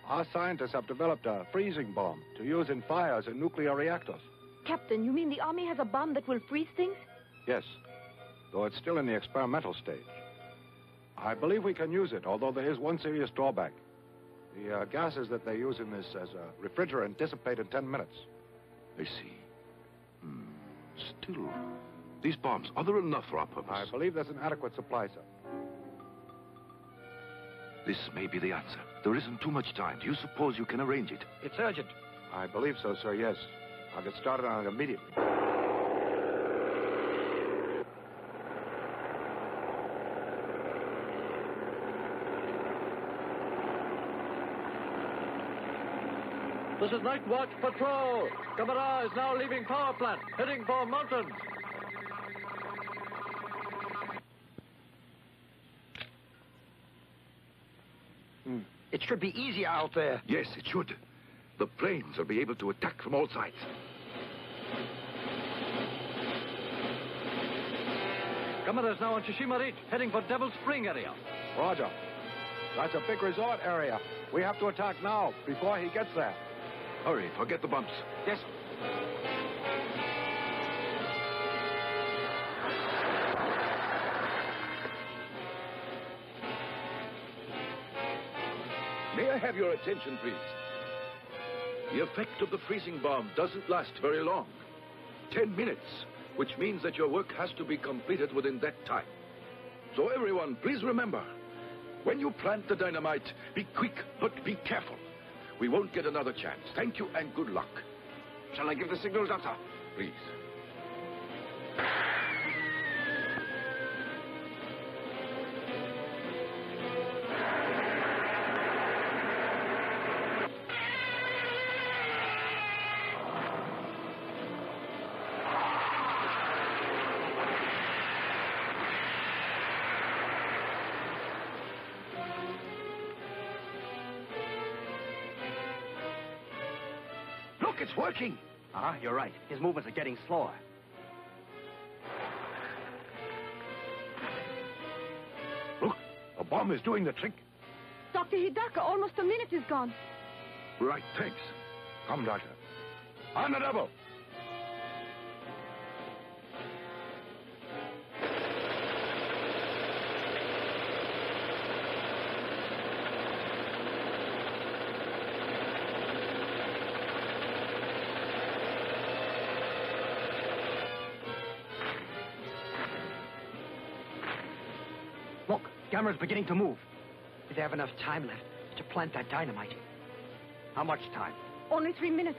Our scientists have developed a freezing bomb to use in fires in nuclear reactors. Captain, you mean the Army has a bomb that will freeze things? Yes, though it's still in the experimental stage. I believe we can use it, although there is one serious drawback. The gases that they use in this as a refrigerant dissipate in 10 minutes. I see. Still, these bombs, are there enough for our purpose? I believe there's an adequate supply, sir. This may be the answer. There isn't too much time. Do you suppose you can arrange it? It's urgent. I believe so, sir, yes. I'll get started on it immediately. This is Night Watch Patrol. Gamera is now leaving power plant, heading for mountains. It should be easier out there. Yes, it should. The planes will be able to attack from all sides. Gamera is now on Tsushima Reach, heading for Devil Spring area. Roger. That's a big resort area. We have to attack now, before he gets there. Hurry, forget the bumps. Yes. May I have your attention, please? The effect of the freezing bomb doesn't last very long. 10 minutes, which means that your work has to be completed within that time. So everyone, please remember, when you plant the dynamite, be quick, but be careful. We won't get another chance. Thank you and good luck. Shall I give the signal, Doctor? Please. It's working. You're right. His movements are getting slower. bomb is doing the trick. Dr. Hidaka, almost a minute is gone. Right, thanks. Come, Doctor. On the double. Look, Gamera's beginning to move. They have enough time left to plant that dynamite. How much time? Only 3 minutes.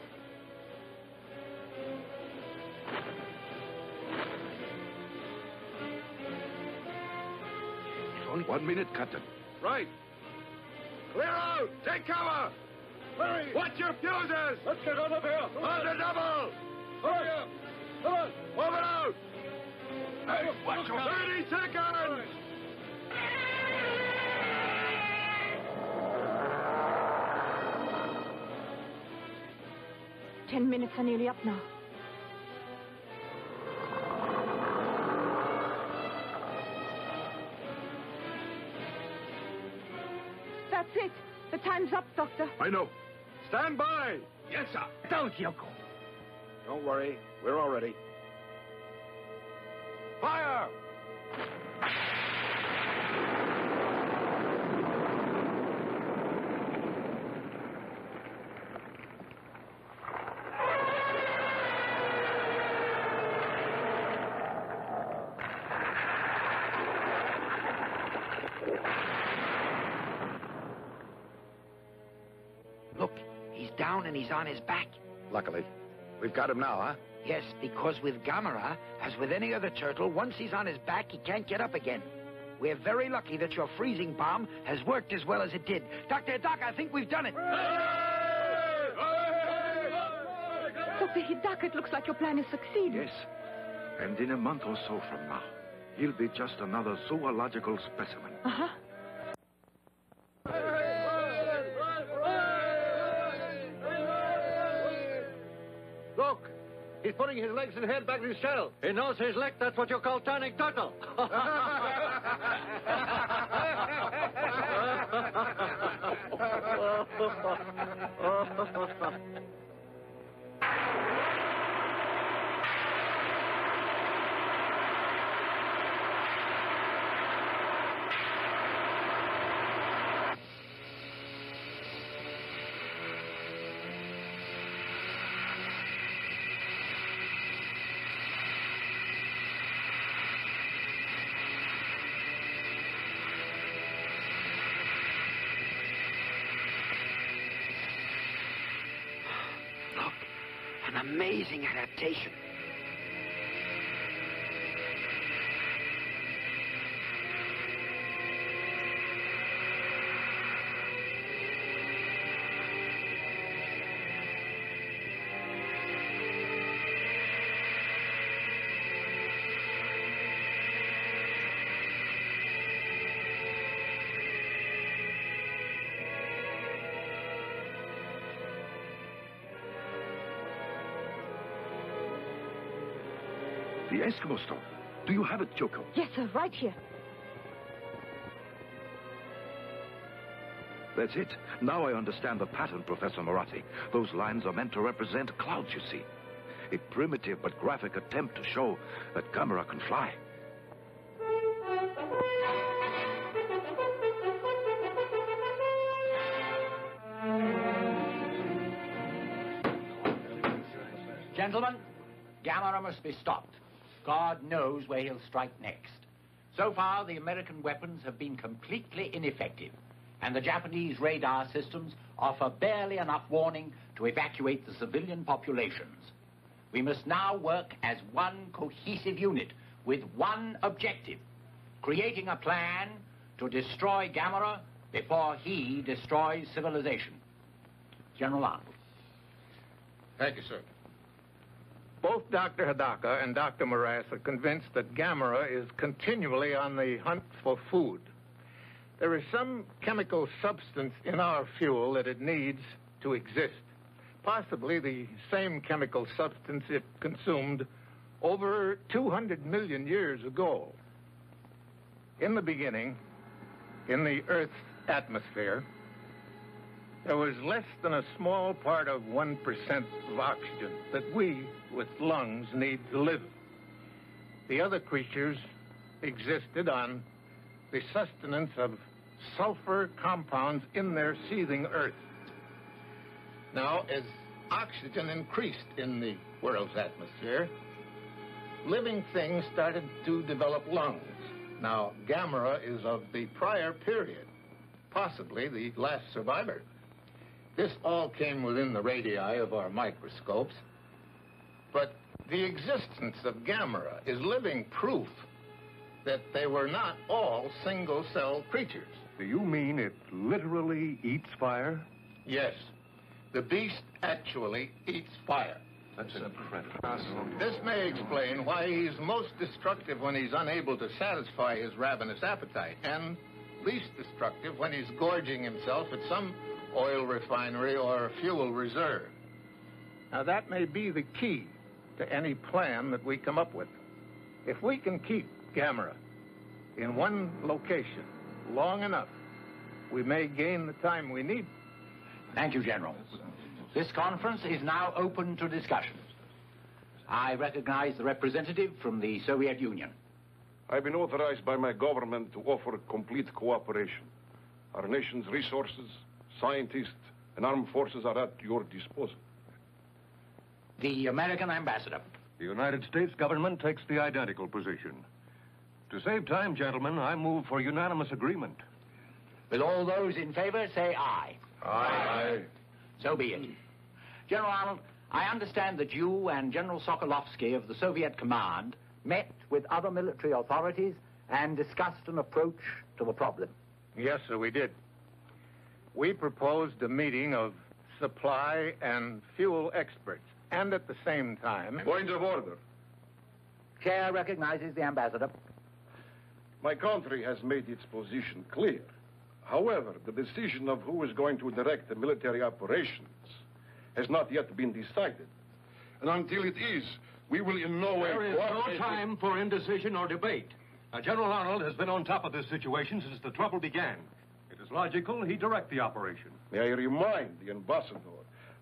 Only 1 minute, Captain. Right. Clear out! Take cover! Hurry! Watch your fuses! Let's get out of here! On the double! Hurry up! Come on! Move it out! Hey, watch your 30 seconds! 10 minutes are nearly up now. That's it. The time's up, Doctor. I know. Stand by. Yes, sir. Don't, Yoko. Don't worry. We're all ready. Fire! Look, he's down and he's on his back. Luckily. We've got him now, huh? Yes, because with Gamera, as with any other turtle, once he's on his back, he can't get up again. We're very lucky that your freezing bomb has worked as well as it did. Dr. Hidaka, I think we've done it. Dr. Hidaka, it looks like your plan has succeeded. Yes. And in a month or so from now, he'll be just another zoological specimen. Uh-huh. Look, he's putting his legs and head back in his shell. He knows his leg. That's what you call turning turtle. An amazing adaptation. The Eskimo stone. Do you have it, Joko? Yes, sir, right here. That's it. Now I understand the pattern, Professor Moratti. Those lines are meant to represent clouds, you see. A primitive but graphic attempt to show that Gamera can fly. Gentlemen, Gamera must be stopped. God knows where he'll strike next. So far, the American weapons have been completely ineffective, and the Japanese radar systems offer barely enough warning to evacuate the civilian populations. We must now work as one cohesive unit with one objective, creating a plan to destroy Gamera before he destroys civilization. General Arnold. Thank you, sir. Both Dr. Hidaka and Dr. Morass are convinced that Gamera is continually on the hunt for food. There is some chemical substance in our fuel that it needs to exist. Possibly the same chemical substance it consumed over 200 million years ago. In the beginning, In the Earth's atmosphere, there was less than a small part of 1% of oxygen that we, with lungs, need to live. The other creatures existed on the sustenance of sulfur compounds in their seething earth. Now, as oxygen increased in the world's atmosphere, living things started to develop lungs. Now, Gamera is of the prior period, possibly the last survivor. This all came within the radii of our microscopes, but the existence of Gamera is living proof that they were not all single-cell creatures. Do you mean it literally eats fire? Yes. The beast actually eats fire. That's incredible. This may explain why he's most destructive when he's unable to satisfy his ravenous appetite, and least destructive when he's gorging himself at some oil refinery or fuel reserve. Now, that may be the key to any plan that we come up with. If we can keep Gamera in one location long enough, we may gain the time we need. Thank you, General. This conference is now open to discussion. I recognize the representative from the Soviet Union. I've been authorized by my government to offer complete cooperation. Our nation's resources, scientists, and armed forces are at your disposal. The American ambassador. The United States government takes the identical position. To save time, gentlemen, I move for unanimous agreement. Will all those in favor say aye? Aye. So be it. General Arnold, I understand that you and General Sokolovsky of the Soviet Command met with other military authorities and discussed an approach to the problem. Yes, sir, we did. We proposed a meeting of supply and fuel experts, and at the same time... Point of order. Chair recognizes the ambassador. My country has made its position clear. However, the decision of who is going to direct the military operations has not yet been decided. And until it is, we will in no way... There is no time for indecision or debate. General Arnold has been on top of this situation since the trouble began. It is logical he direct the operation. May I remind the ambassador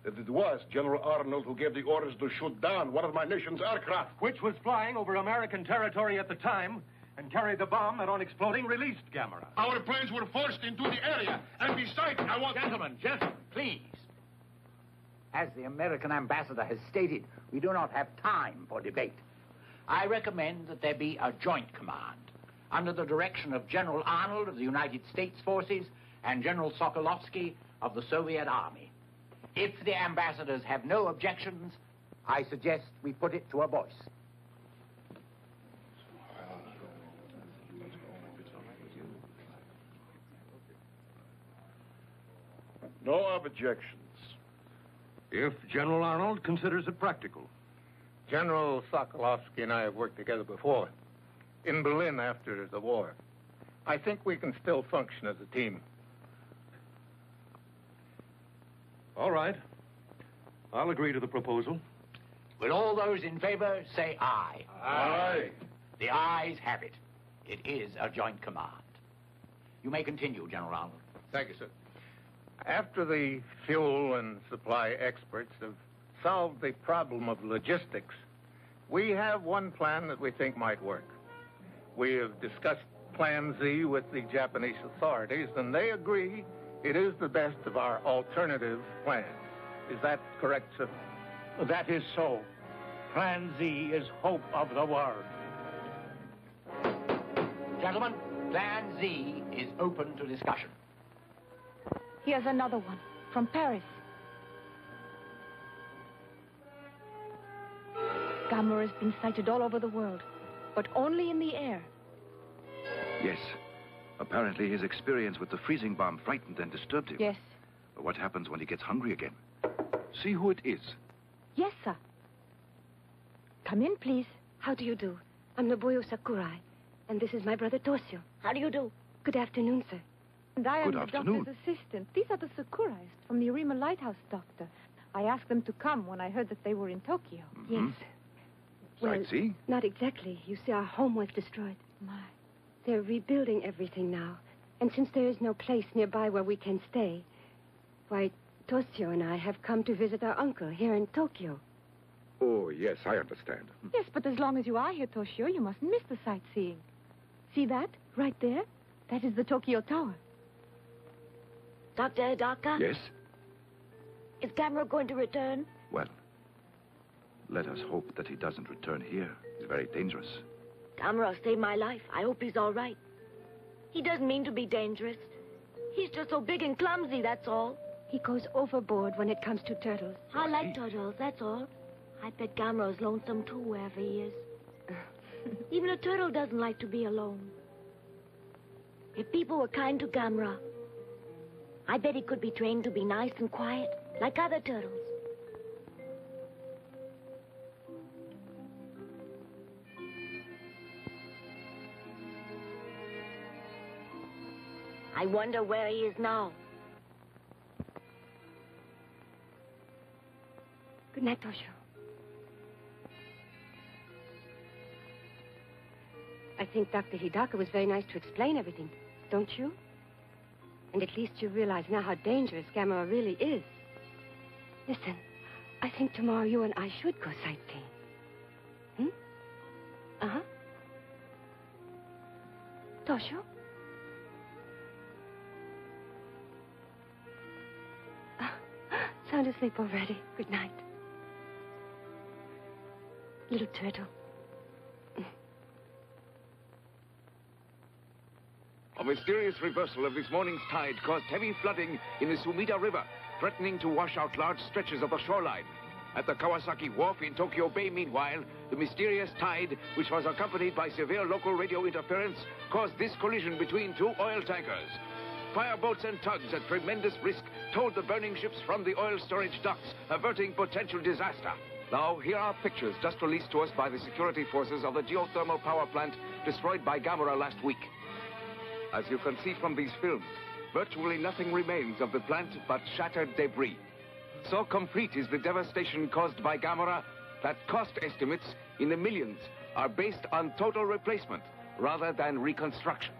that it was General Arnold who gave the orders to shoot down one of my nation's aircraft. Which was flying over American territory at the time and carried the bomb that, on exploding, released Gamera. Our planes were forced into the area, and besides, I want... Gentlemen, please. As the American ambassador has stated, we do not have time for debate. I recommend that there be a joint command under the direction of General Arnold of the United States Forces and General Sokolovsky of the Soviet Army. If the ambassadors have no objections, I suggest we put it to a voice. No objections. If General Arnold considers it practical. General Sokolovsky and I have worked together before, in Berlin after the war. I think we can still function as a team. All right. I'll agree to the proposal. Will all those in favor say aye? Aye. The ayes have it. It is a joint command. You may continue, General Arnold. Thank you, sir. After the fuel and supply experts have solved the problem of logistics, we have one plan that we think might work. We have discussed Plan Z with the Japanese authorities, and they agree it is the best of our alternative plans. Is that correct, sir? That is so. Plan Z is hope of the world. Gentlemen, Plan Z is open to discussion. Here's another one from Paris. Gamera has been sighted all over the world, but only in the air. Yes. Apparently his experience with the freezing bomb frightened and disturbed him. Yes. But what happens when he gets hungry again? See who it is. Yes, sir. Come in, please. How do you do? I'm Nobuyo Sakurai, and this is my brother Toshio. How do you do? Good afternoon, sir. And I am Good the afternoon. doctor's assistant. These are the Sakurais from the Arima Lighthouse, doctor. I asked them to come when I heard that they were in Tokyo. Mm-hmm. Yes. Well, Sightsee? not exactly. You see, our home was destroyed. My. They're rebuilding everything now. And since there is no place nearby where we can stay, why, Toshio and I have come to visit our uncle here in Tokyo. Oh, yes, I understand. Yes, but as long as you are here, Toshio, you mustn't miss the sightseeing. See that? Right there? That is the Tokyo Tower. Dr. Hidaka? Yes? Is Gamera going to return? Well, let us hope that he doesn't return here. He's very dangerous. Gamera saved my life. I hope he's all right. He doesn't mean to be dangerous. He's just so big and clumsy, that's all. He goes overboard when it comes to turtles. I like turtles, that's all. I bet Gamera's lonesome too, wherever he is. Even a turtle doesn't like to be alone. If people were kind to Gamera, I bet he could be trained to be nice and quiet, like other turtles. I wonder where he is now. Good night, Toshio. I think Dr. Hidaka was very nice to explain everything, don't you? And at least you realize now how dangerous Gamera really is. Listen, I think tomorrow you and I should go sightseeing. Uh-huh. Toshio? Sound asleep already. Good night. Little turtle. A mysterious reversal of this morning's tide caused heavy flooding in the Sumida River, threatening to wash out large stretches of the shoreline. At the Kawasaki Wharf in Tokyo Bay, meanwhile, the mysterious tide, which was accompanied by severe local radio interference, caused this collision between two oil tankers. Fireboats and tugs at tremendous risk towed the burning ships from the oil storage docks, averting potential disaster. Now, here are pictures just released to us by the security forces of the geothermal power plant destroyed by Gamera last week. As you can see from these films, virtually nothing remains of the plant but shattered debris. So complete is the devastation caused by Gamera that cost estimates in the millions are based on total replacement rather than reconstruction.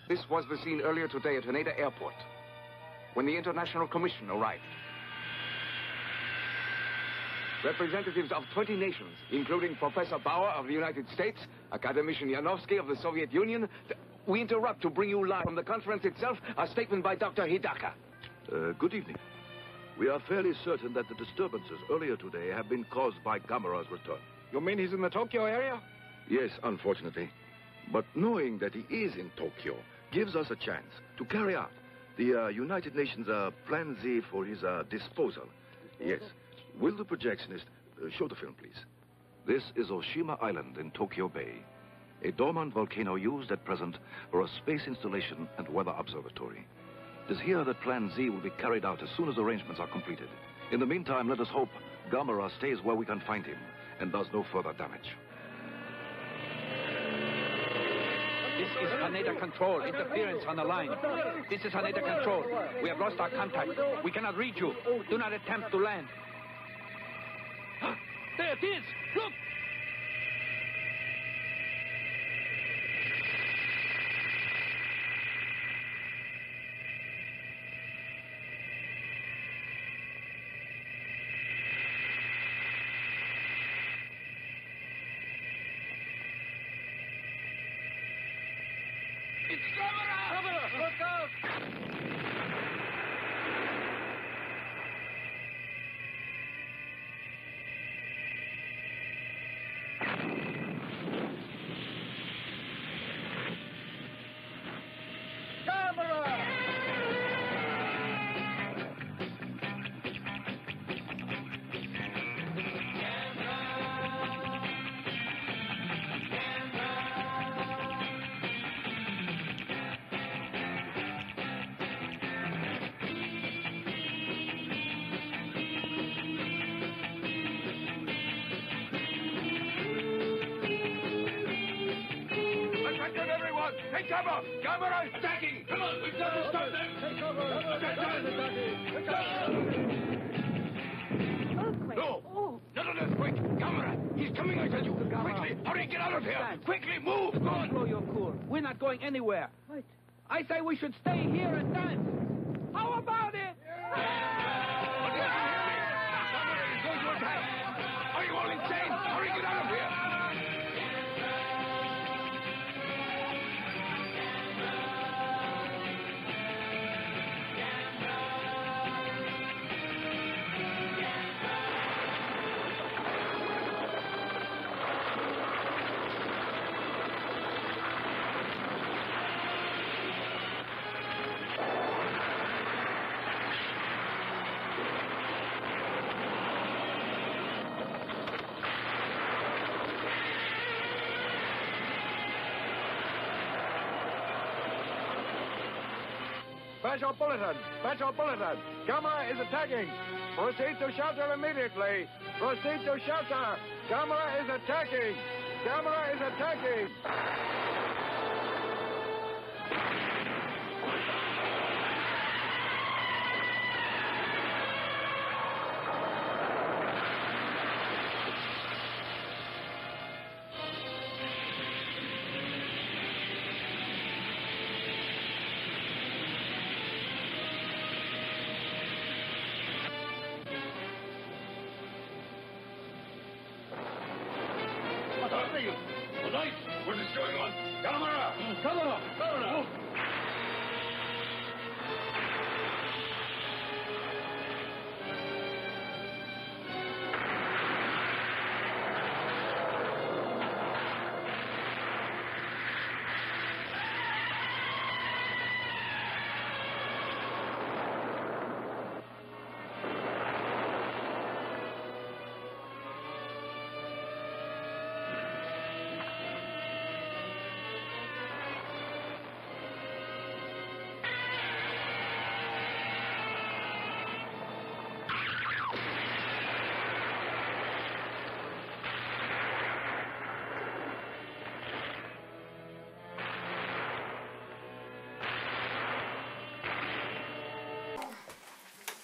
This was the scene earlier today at Haneda Airport, when the International Commission arrived. Representatives of 20 nations, including Professor Bauer of the United States, Academician Yanovsky of the Soviet Union. We interrupt to bring you live from the conference itself a statement by Dr. Hidaka. Good evening. We are fairly certain that the disturbances earlier today have been caused by Gamera's return. You mean he's in the Tokyo area? Yes, unfortunately. But knowing that he is in Tokyo gives us a chance to carry out the United Nations Plan Z for his disposal. Yes. Will the projectionist show the film, please? This is Oshima Island in Tokyo Bay, a dormant volcano used at present for a space installation and weather observatory. It is here that Plan Z will be carried out as soon as arrangements are completed. In the meantime, let us hope Gamera stays where we can find him and does no further damage. This is Haneda Control. Interference on the line. This is Haneda Control. We have lost our contact. We cannot reach you. Do not attempt to land. There it is! Look! It's Gamera! Look out! Take cover! Gamera is attacking! Come on, we've got to stop them! Take cover! No! Not an earthquake! Gamera! He's coming, I tell you. Quickly, hurry, get out of here. Quickly, move. Go on. Blow your cool. We're not going anywhere. Wait. I say we should stay here and dance. How about it? Are you all insane? Hurry, get out of here. Special bulletin! Special bulletin! Gamera is attacking! Proceed to shelter immediately! Proceed to shelter! Gamera is attacking! Gamera is attacking! Tonight, what is going on? Gamera! Gamera!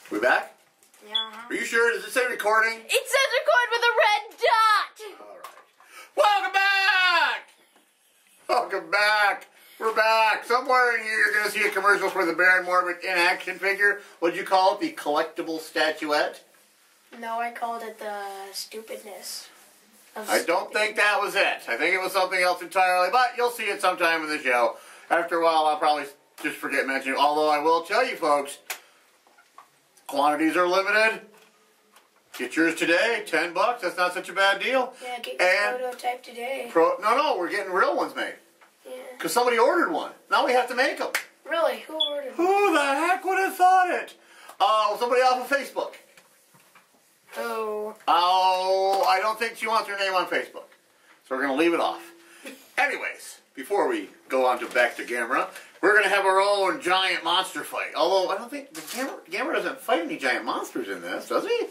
We back? Yeah. Are you sure? Does it say recording? It says record with a red dot! Welcome back! Welcome back! We're back. Somewhere in here you're going to see a commercial for the BAron Morbid in-action figure. What'd you call it? The collectible statuette? No, I called it the stupidness. I don't think that was it. I think it was something else entirely, but you'll see it sometime in the show. After a while, I'll probably just forget mentioning it. Although I will tell you folks, quantities are limited. Get yours today, $10. That's not such a bad deal. Yeah, get your prototype today. No, we're getting real ones made. Yeah. Because somebody ordered one. Now we have to make them. Really? Who ordered one? Who the heck would have thought it? Somebody off of Facebook. Oh. Oh, I don't think she wants her name on Facebook. So we're going to leave it off. Anyways, before we go on to back to Gamera, we're going to have our own giant monster fight. Although, I don't think Gamera doesn't fight any giant monsters in this, does he?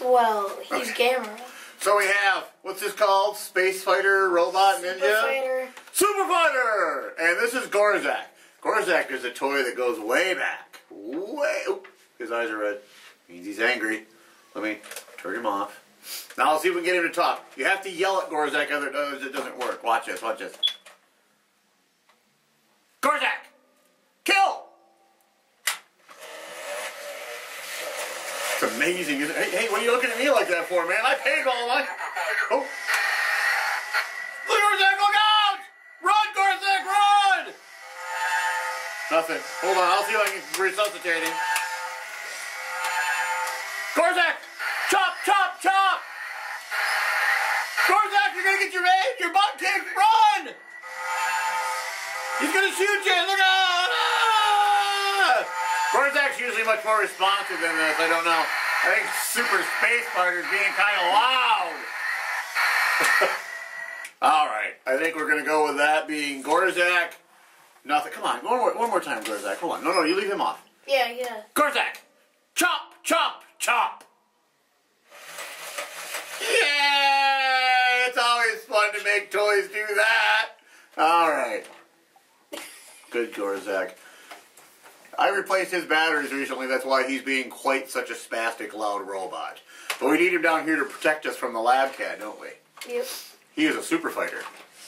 Well, he's Gamera. So we have, what's this called? Space Fighter, Robot, Ninja? Super Fighter! And this is Gorzak. Gorzak is a toy that goes way back. Oop, his eyes are red. Means he's angry. Let me turn him off. Now let's see if we can get him to talk. You have to yell at Gorzak, otherwise it doesn't work. Watch this, watch this. Gorzak! Kill! It's amazing. Hey, what are you looking at me like that for, man? I paid all my... Oh. Gorzak, look out! Run, Gorzak, run! Nothing. Hold on, I'll see if I can resuscitate him. Gorzak! Chop, chop, chop! Gorzak, you're gonna get your butt kicked! Run! He's gonna shoot you! Look out! Ah! Gorzak's usually much more responsive than this. I don't know. I think Super Space Fighter's being kind of loud. All right. I think we're gonna go with that being Gorzak. Nothing. Come on. One more time, Gorzak. Hold on. No, you leave him off. Yeah. Gorzak! Chop, chop, chop! Yeah! It's always fun to make toys do that. All right. Good Gorzak. I replaced his batteries recently. That's why he's being quite such a spastic, loud robot. But we need him down here to protect us from the lab cat, don't we? Yep. He is a super fighter.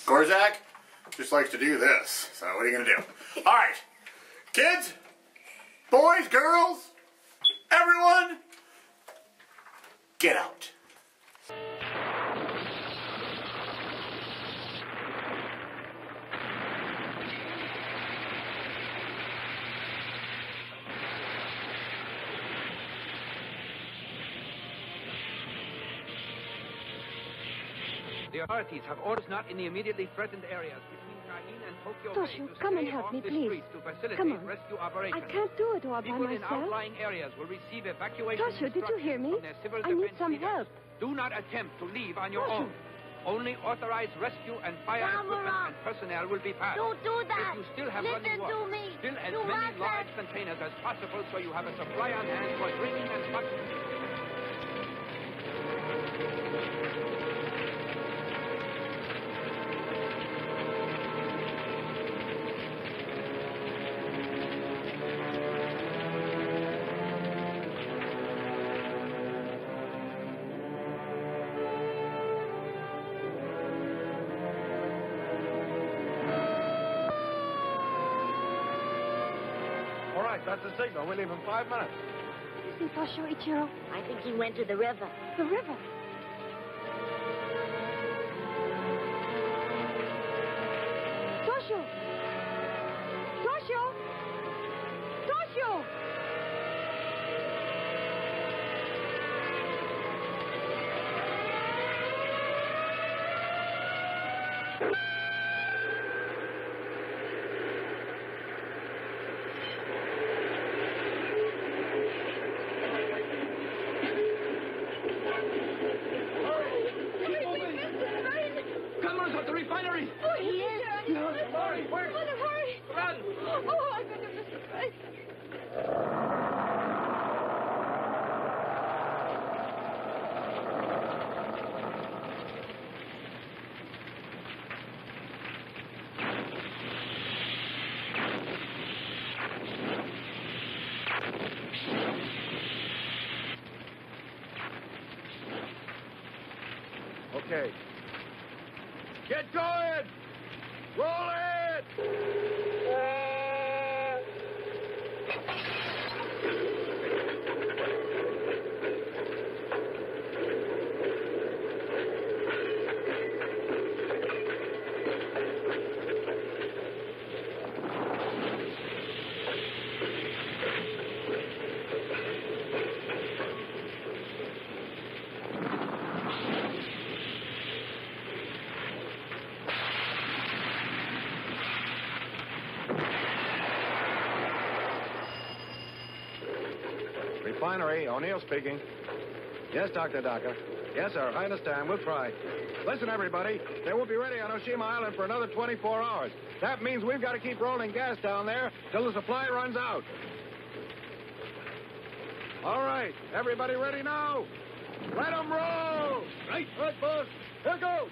Gorzak just likes to do this. So what are you going to do? All right. Kids, boys, girls, everyone, get out. The authorities have orders not in the immediately threatened areas between Krain and Tokyo Bay Toshio, to come and stay help off me, the please. streets to facilitate Come on. rescue operations. I can't do it all by People in myself. outlying areas will receive evacuation Toshio, did you hear me? from their civil I need defense some leaders. help. Do not attempt to leave on your Toshio. own. Only authorized rescue and fire equipment and personnel will be passed. Don't do that. If you still have Listen running water, to me. fill as You many mustn't. large containers as possible so you have a supply on hand for drinking and functioning. All right, that's the signal. We'll leave in 5 minutes. Listen, Toshio, Ichiro. I think he went to the river. The river. Toshio! Toshio! Toshio! Cameras at the refinery! Oh, he is. Hurry, quick! Hurry! Run! Oh, I'm going to miss the flight. Okay. Get going! Roll it! Refinery, O'Neill speaking. Yes, Dr. Daka. Yes, sir, I understand. We'll try. Listen, everybody, they won't be ready on Oshima Island for another 24 hours. That means we've got to keep rolling gas down there till the supply runs out. All right, everybody ready now? Let 'em roll! Right, boss. Here goes.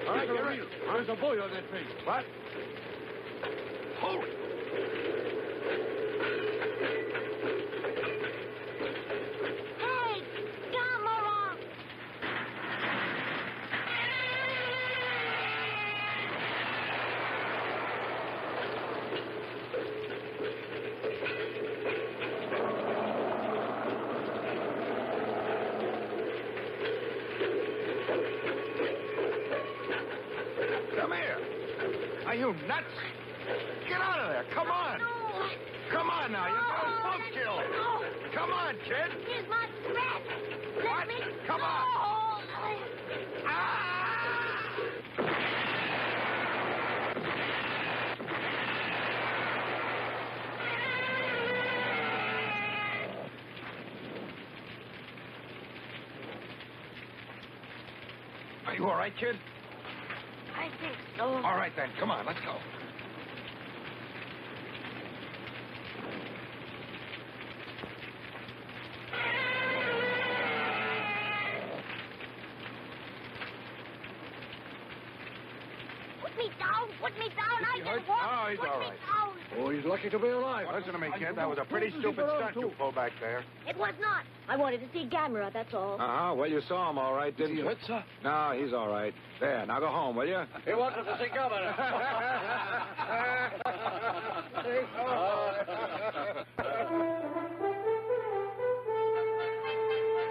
All right, get ready. There's a buoy on that tree. What? Hold it. Hey, Gamera! Come here. Are you nuts? Get out of there. Come on. Come on now. You're going full kill. Come on, kid. Here's my threat. Let me Come on. Are you all right, kid? I think so. All right, then. Come on, let's go. Put me down. I can walk. Oh, he's all right. Oh, he's lucky to be alive. Listen to me, kid. That was a pretty stupid stunt you pulled back there. It was not. I wanted to see Gamera, that's all. Uh-huh. Well, you saw him all right, didn't you? hurt, sir? No, he's all right. There, now go home, will you? He wanted to see Gamera.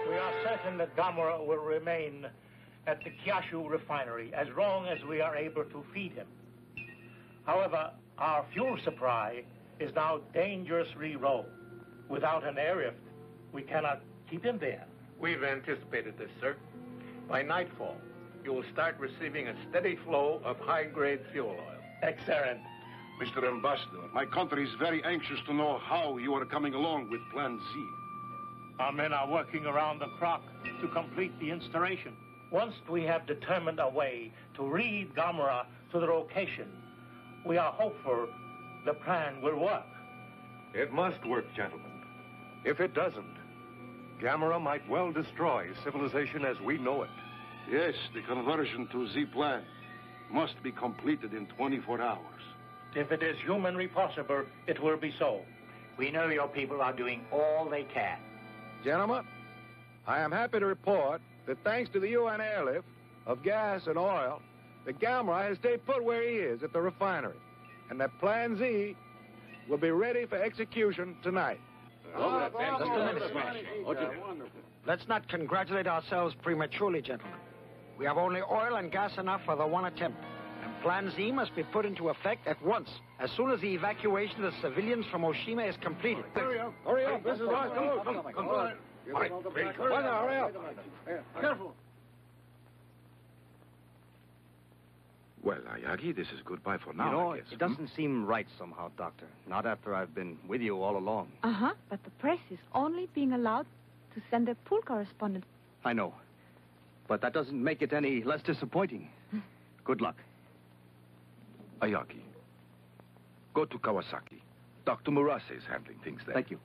We are certain that Gamera will remain at the Kyashu refinery as long as we are able to feed him. However, our fuel supply is now dangerously low. Without an airlift, we cannot keep him there. We've anticipated this, sir. By nightfall, you will start receiving a steady flow of high-grade fuel oil. Excellent. Mr. Ambassador, my country is very anxious to know how you are coming along with Plan Z. Our men are working around the clock to complete the installation. Once we have determined a way to lead Gamera to the location, we are hopeful the plan will work. It must work, gentlemen. If it doesn't, Gamera might well destroy civilization as we know it. Yes, the conversion to Z plan must be completed in 24 hours. If it is humanly possible, it will be so. We know your people are doing all they can. Gentlemen, I am happy to report that thanks to the UN airlift of gas and oil, the Gamera has stayed put where he is at the refinery, and that Plan Z will be ready for execution tonight. Just a minute, Smash. Let's not congratulate ourselves prematurely, gentlemen. We have only oil and gas enough for the one attempt. And Plan Z must be put into effect at once, as soon as the evacuation of the civilians from Oshima is completed. Hurry up. Hurry up. This is our Come on. All right, hurry up. Careful. Well, Ayagi, this is goodbye for now, You know, I guess. it doesn't seem right somehow, Doctor. Not after I've been with you all along. Uh-huh, but the press is only being allowed to send their pool correspondent. I know. But that doesn't make it any less disappointing. Good luck. Ayagi, go to Kawasaki. Dr. Murase is handling things there. Thank you.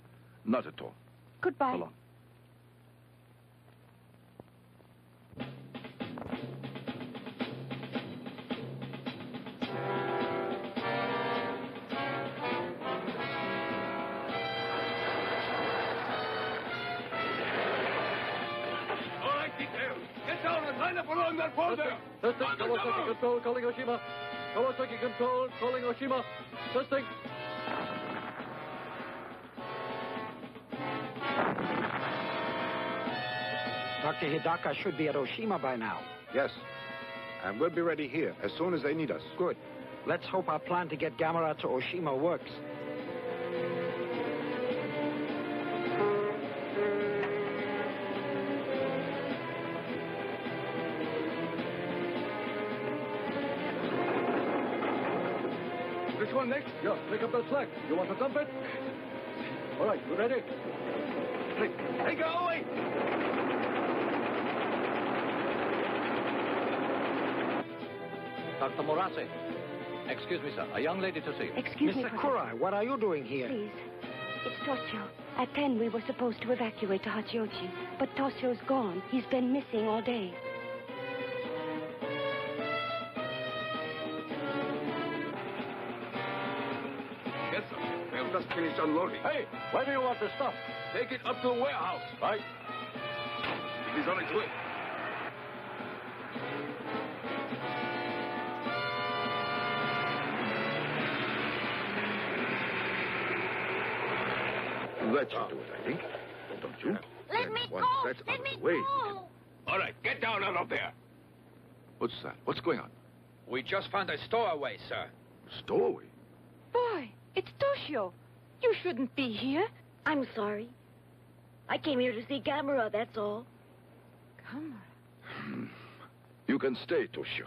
Not at all. Goodbye. So long. Testing, Kawasaki Control, calling Oshima. Kawasaki Control, calling Oshima. Testing. Dr. Hidaka should be at Oshima by now. Yes, and we'll be ready here as soon as they need us. Good. Let's hope our plan to get Gamera to Oshima works. Which one next? Yeah, pick up that slack. You want to dump it? All right, you ready? Hey, go away! Dr. Murase. Excuse me, sir. A young lady to see. Excuse me, Miss Professor. Sakurai, what are you doing here? Please. It's Toshio. At 10, we were supposed to evacuate to Hachioji, but Toshio's gone. He's been missing all day. Yes, sir. We have just finished unloading. Hey, where do you want the stuff? Take it up to the warehouse. Right. It is on its way. That should do it, I think. Don't you? Let me once go! that's out Let of me the way, go! All right, get down out of there. What's that? What's going on? We just found a stowaway, sir. Stowaway? Boy, it's Toshio. You shouldn't be here. I'm sorry. I came here to see Gamera, that's all. Gamera? You can stay, Toshio.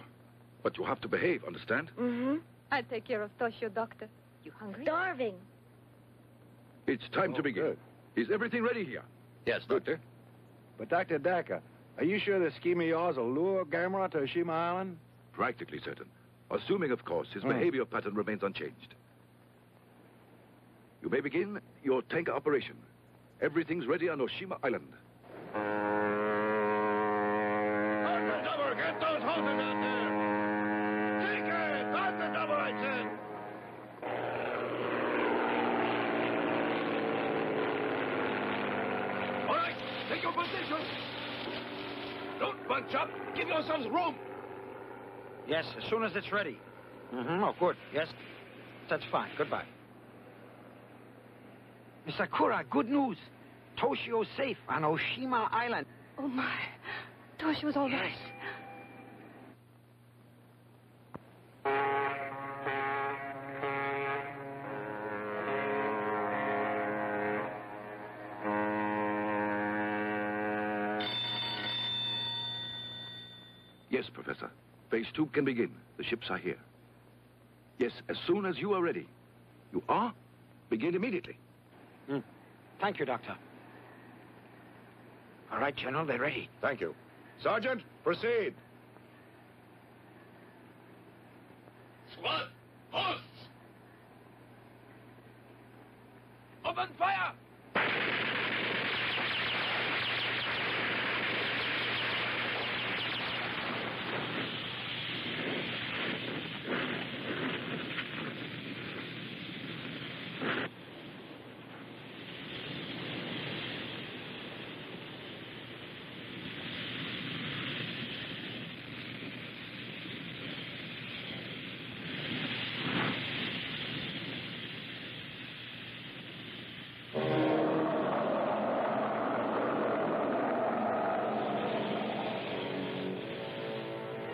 But you have to behave, understand? Mm-hmm. I'll take care of Toshio, Doctor. You hungry? Starving. It's time to begin. Is everything ready here? Yes, Doctor. But, Dr. Daka, Are you sure this scheme of yours will lure Gamera to Oshima Island? Practically certain. Assuming, of course, his behavior pattern remains unchanged. You may begin your tanker operation. Everything's ready on Oshima Island. Undercover, get those hoses out there! Take it! Undercover, I said! All right, take your position. Don't bunch up. Give yourselves room. Yes, as soon as it's ready. Oh, good. Yes, that's fine. Goodbye. Miss Sakura, good news. Toshio's safe on Oshima Island. Oh, my. Toshio's all right. Yes, Professor. Phase 2 can begin. The ships are here. Yes, as soon as you are ready. You are? Begin immediately. Thank you, Doctor. All right, General, they're ready. Thank you. Sergeant, proceed. Squad, posts! Open fire!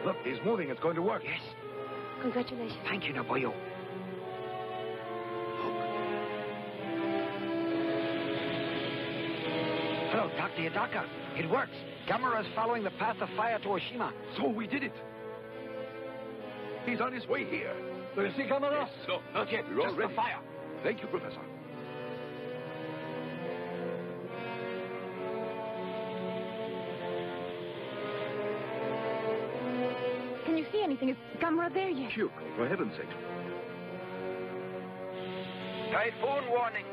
Look, he's moving. It's going to work. Yes. Congratulations. Thank you, Naboyo. Hello, Dr. Hidaka. It works. Gamera's following the path of fire to Oshima. So we did it. He's on his way here. Do you see Gamera? Yes, no, not yet. We're all Just ready. the fire. Thank you, Professor. Can you see anything? Is Gamera there yet? Puke, for heaven's sake. Typhoon warning.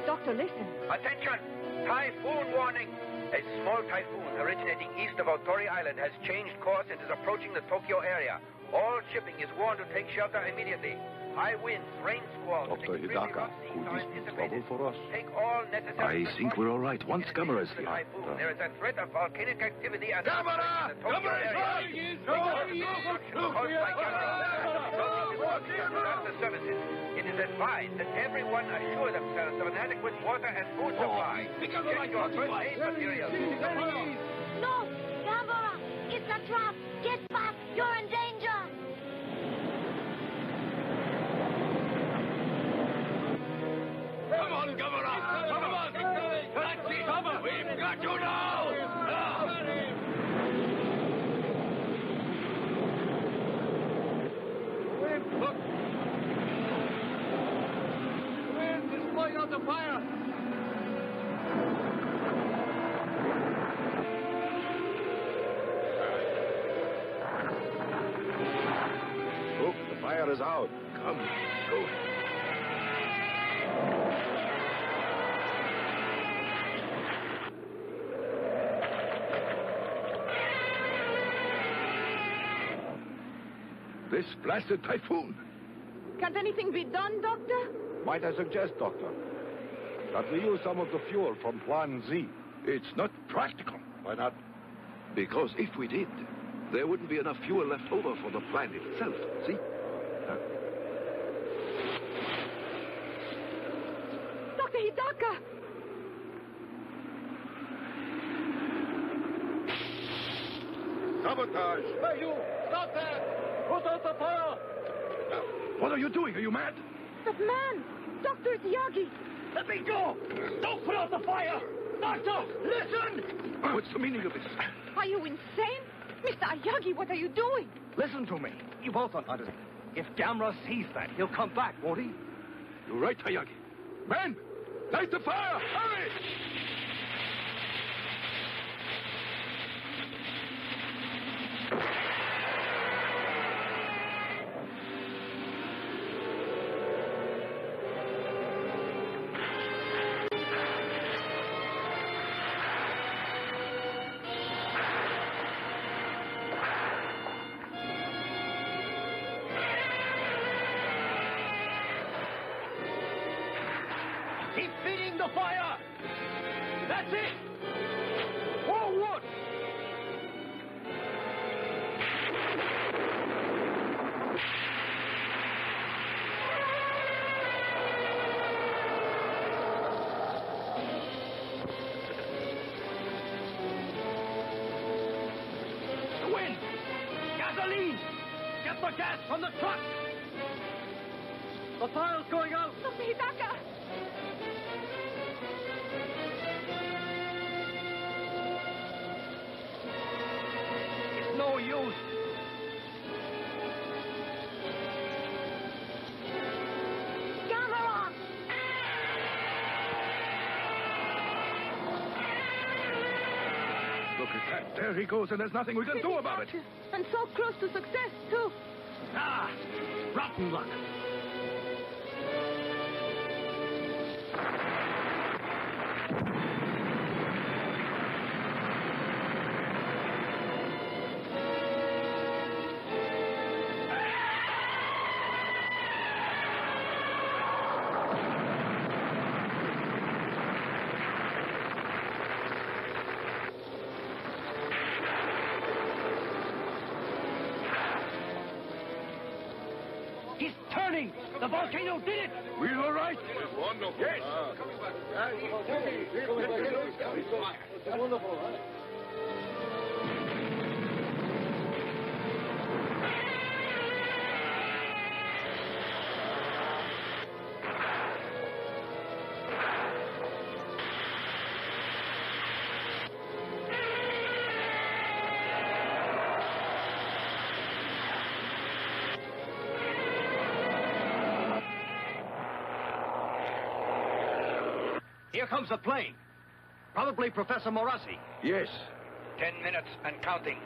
Doctor, listen. Attention! Typhoon warning! A small typhoon originating east of Otori Island has changed course and is approaching the Tokyo area. All shipping is warned to take shelter immediately. High winds, rain squalls, Dr. Hidaka, could this be trouble for us? Take all necessary I think we're all right once Gamera is here. There is a threat of volcanic activity and Gamera! in the Tokyo area. The services. It is advised that everyone assure themselves of an adequate water and food supply. Get your first aid materials. No! Gamera! It's a trap! Get back! You're in danger! Come on, Gamera! Come on! That's it! We've got you now! Look! The wind is blowing out the fire! Look, the fire is out. Come, go. This blasted typhoon. Can't anything be done, Doctor? Might I suggest, Doctor, that we use some of the fuel from Plan Z? It's not practical. Why not? Because if we did, there wouldn't be enough fuel left over for the plant itself. See? Dr. Hidaka! Sabotage! Hey, you! Stop there! Put out the fire! What are you doing? Are you mad? That man! Dr. Yagi! Let me go! Don't put out the fire! Doctor, listen! What's the meaning of this? Are you insane? Mr. Ayagi, what are you doing? Listen to me. You both don't understand. If Gamera sees that, he'll come back, won't he? You're right, Hayagi. Men, light the fire! Hurry! Keep feeding the fire! That's it! More wood! The wind! Gasoline! Get the gas from the truck! The fire's going out! Dr. Hidaka! It's no use. Gamera! Look at that. There he goes, and there's nothing we can do about it. And so close to success, too. Ah! Rotten luck. He's turning! The volcano did it! We're all right. Wonderful. Yes. Wonderful, huh? Here comes the plane. Probably Professor Morassi. Yes. 10 minutes and counting.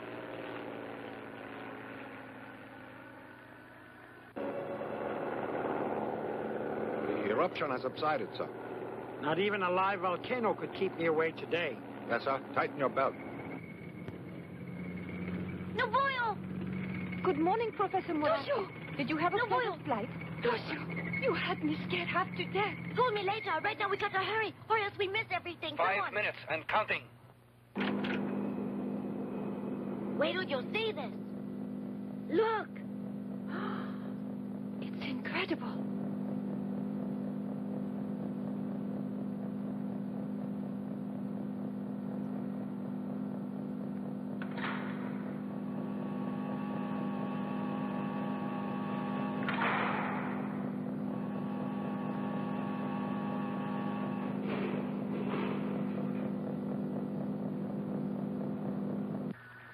The eruption has subsided, sir. Not even a live volcano could keep me away today. Yes, sir. Tighten your belt. No boil! Good morning, Professor Morassi. Toshio! Did you have a No, pleasant boil. flight? Toshio! You had me scared half to death. Call me later. Right now we got to hurry, or else we miss everything. Come 5 on. minutes and counting. Wait till you see this. Look. It's incredible.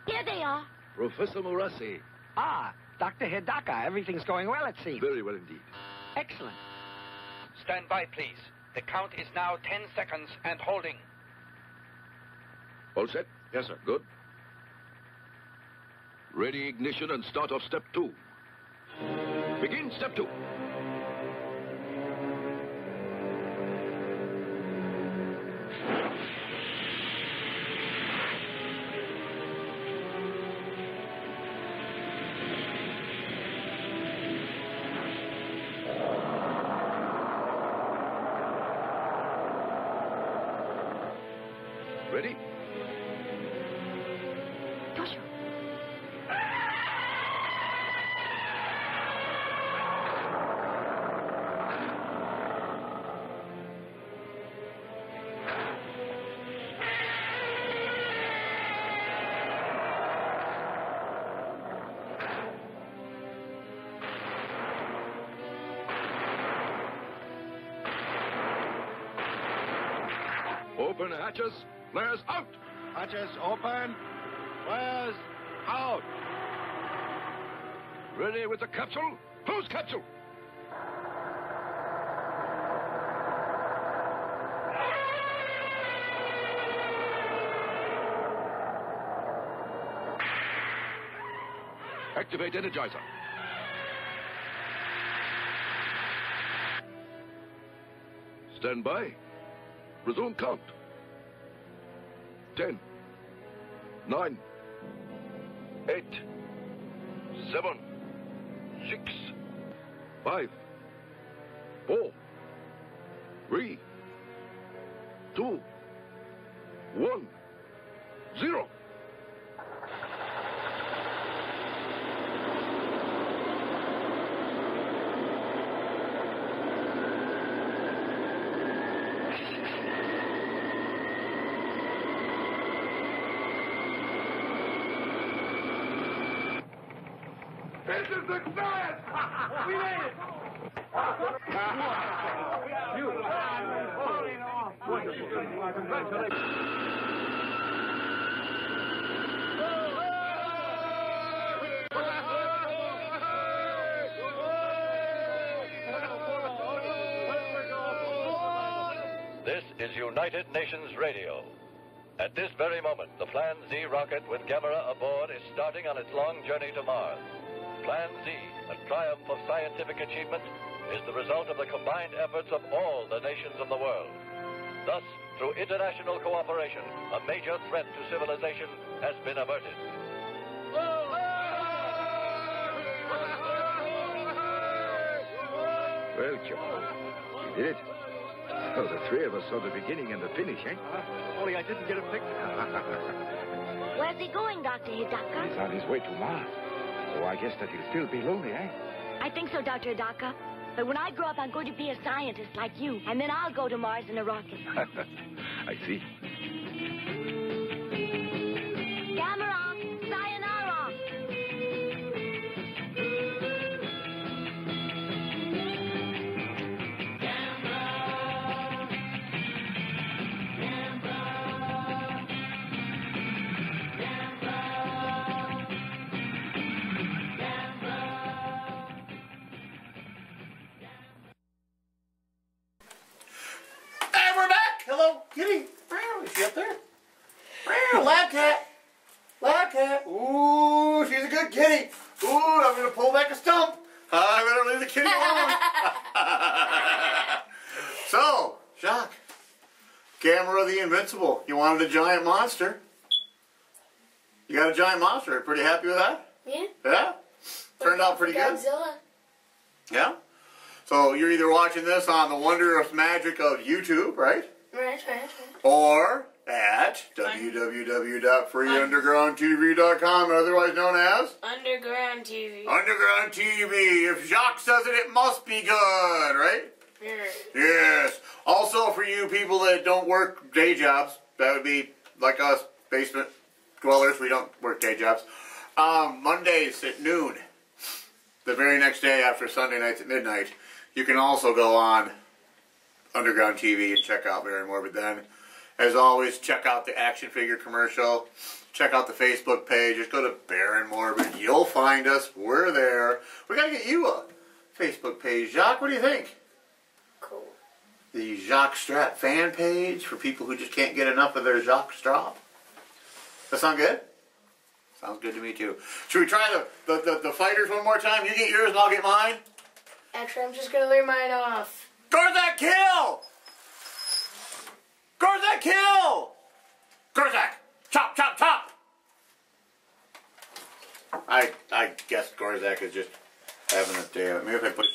There they are. Professor Morassi. Ah, Dr. Hidaka, everything's going well, it seems. Very well indeed. Excellent. Stand by, please. The count is now 10 seconds and holding. All set? Yes, sir. Good. Ready ignition and start off step 2. Begin step 2. Ready? Toshio. Open hatches. Flares out. Hatches open. Flares out. Ready with the capsule? Close capsule. Activate energizer. Stand by. Resume count. 10, 9, 8, 7, 6, 5, 4, 3, 0. It's a success! We made it! This is United Nations Radio. At this very moment, the Plan Z rocket with Gamera aboard is starting on its long journey to Mars. Plan Z, a triumph of scientific achievement, is the result of the combined efforts of all the nations of the world. Thus, through international cooperation, a major threat to civilization has been averted. Well, Joe, we did it. So the three of us saw the beginning and the finish, eh? Only I didn't get a picture. Where's he going, Dr. Hidaka? He's on his way to Mars. So I guess that he'll still be lonely, eh? I think so, Dr. Hidaka. But when I grow up, I'm going to be a scientist like you. And then I'll go to Mars in a rocket. I see. Gamera, sayonara. Hey, we're back. Hello, kitty. Is she up there? Lab cat. Lab cat. Ooh, she's a good kitty. Ooh, I'm going to pull back a stump. I better leave the kitty alone. So, Jacques, Gamera the Invincible. You wanted a giant monster. You got a giant monster. Pretty happy with that? Yeah. Yeah? Turned out pretty good? Godzilla. Yeah? So you're either watching this on the wondrous magic of YouTube, right? Right. Or at www.freeundergroundtv.com, otherwise known as Underground TV. Underground TV. If Jacques says it, it must be good, right? Yeah. Yes. Also, for you people that don't work day jobs, that would be like us, basement dwellers, we don't work day jobs. Mondays at noon, the very next day after Sunday nights at midnight, you can also go on Underground TV and check out BAron Morbid then. As always, check out the action figure commercial. Check out the Facebook page. Just go to BAron Morbid. You'll find us. We're there. We got to get you a Facebook page. Jacques, what do you think? Cool. The Jacques Strat fan page for people who just can't get enough of their Jacques Strap. That sound good? Sounds good to me too. Should we try the fighters one more time? You get yours and I'll get mine? Actually, I'm just going to leave mine off. Gorzak, kill! Gorzak, kill! Gorzak! Chop, chop, chop! I guess Gorzak is just having a day. Maybe if I push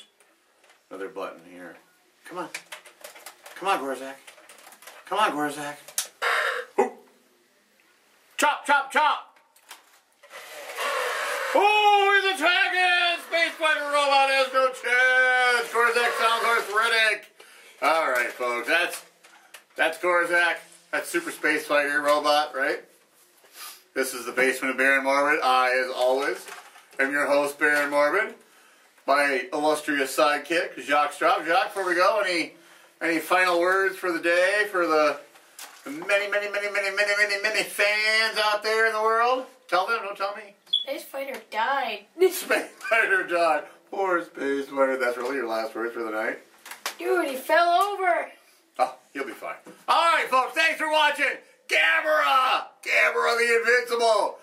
another button here. Come on. Come on, Gorzak. Come on, Gorzak. Ooh. Chop, chop, chop! Oh, he's attacking! Space Fighter Robot has no chance! Gorzak sounds arthritic. Alright, folks, that's Gorzak. That's Super Space Fighter Robot, right? This is the basement of BAron Morbid. I, as always, am your host, BAron Morbid. My illustrious sidekick, Jacques Straub. Jacques, before we go, any final words for the day, for the many fans out there in the world? Tell them, don't tell me. Space Fighter died. Space Fighter died. Poor Space Fighter. That's really your last words for the night? Dude, he fell over. Oh, you'll be fine. All right, folks, thanks for watching. Gamera! Gamera the Invincible.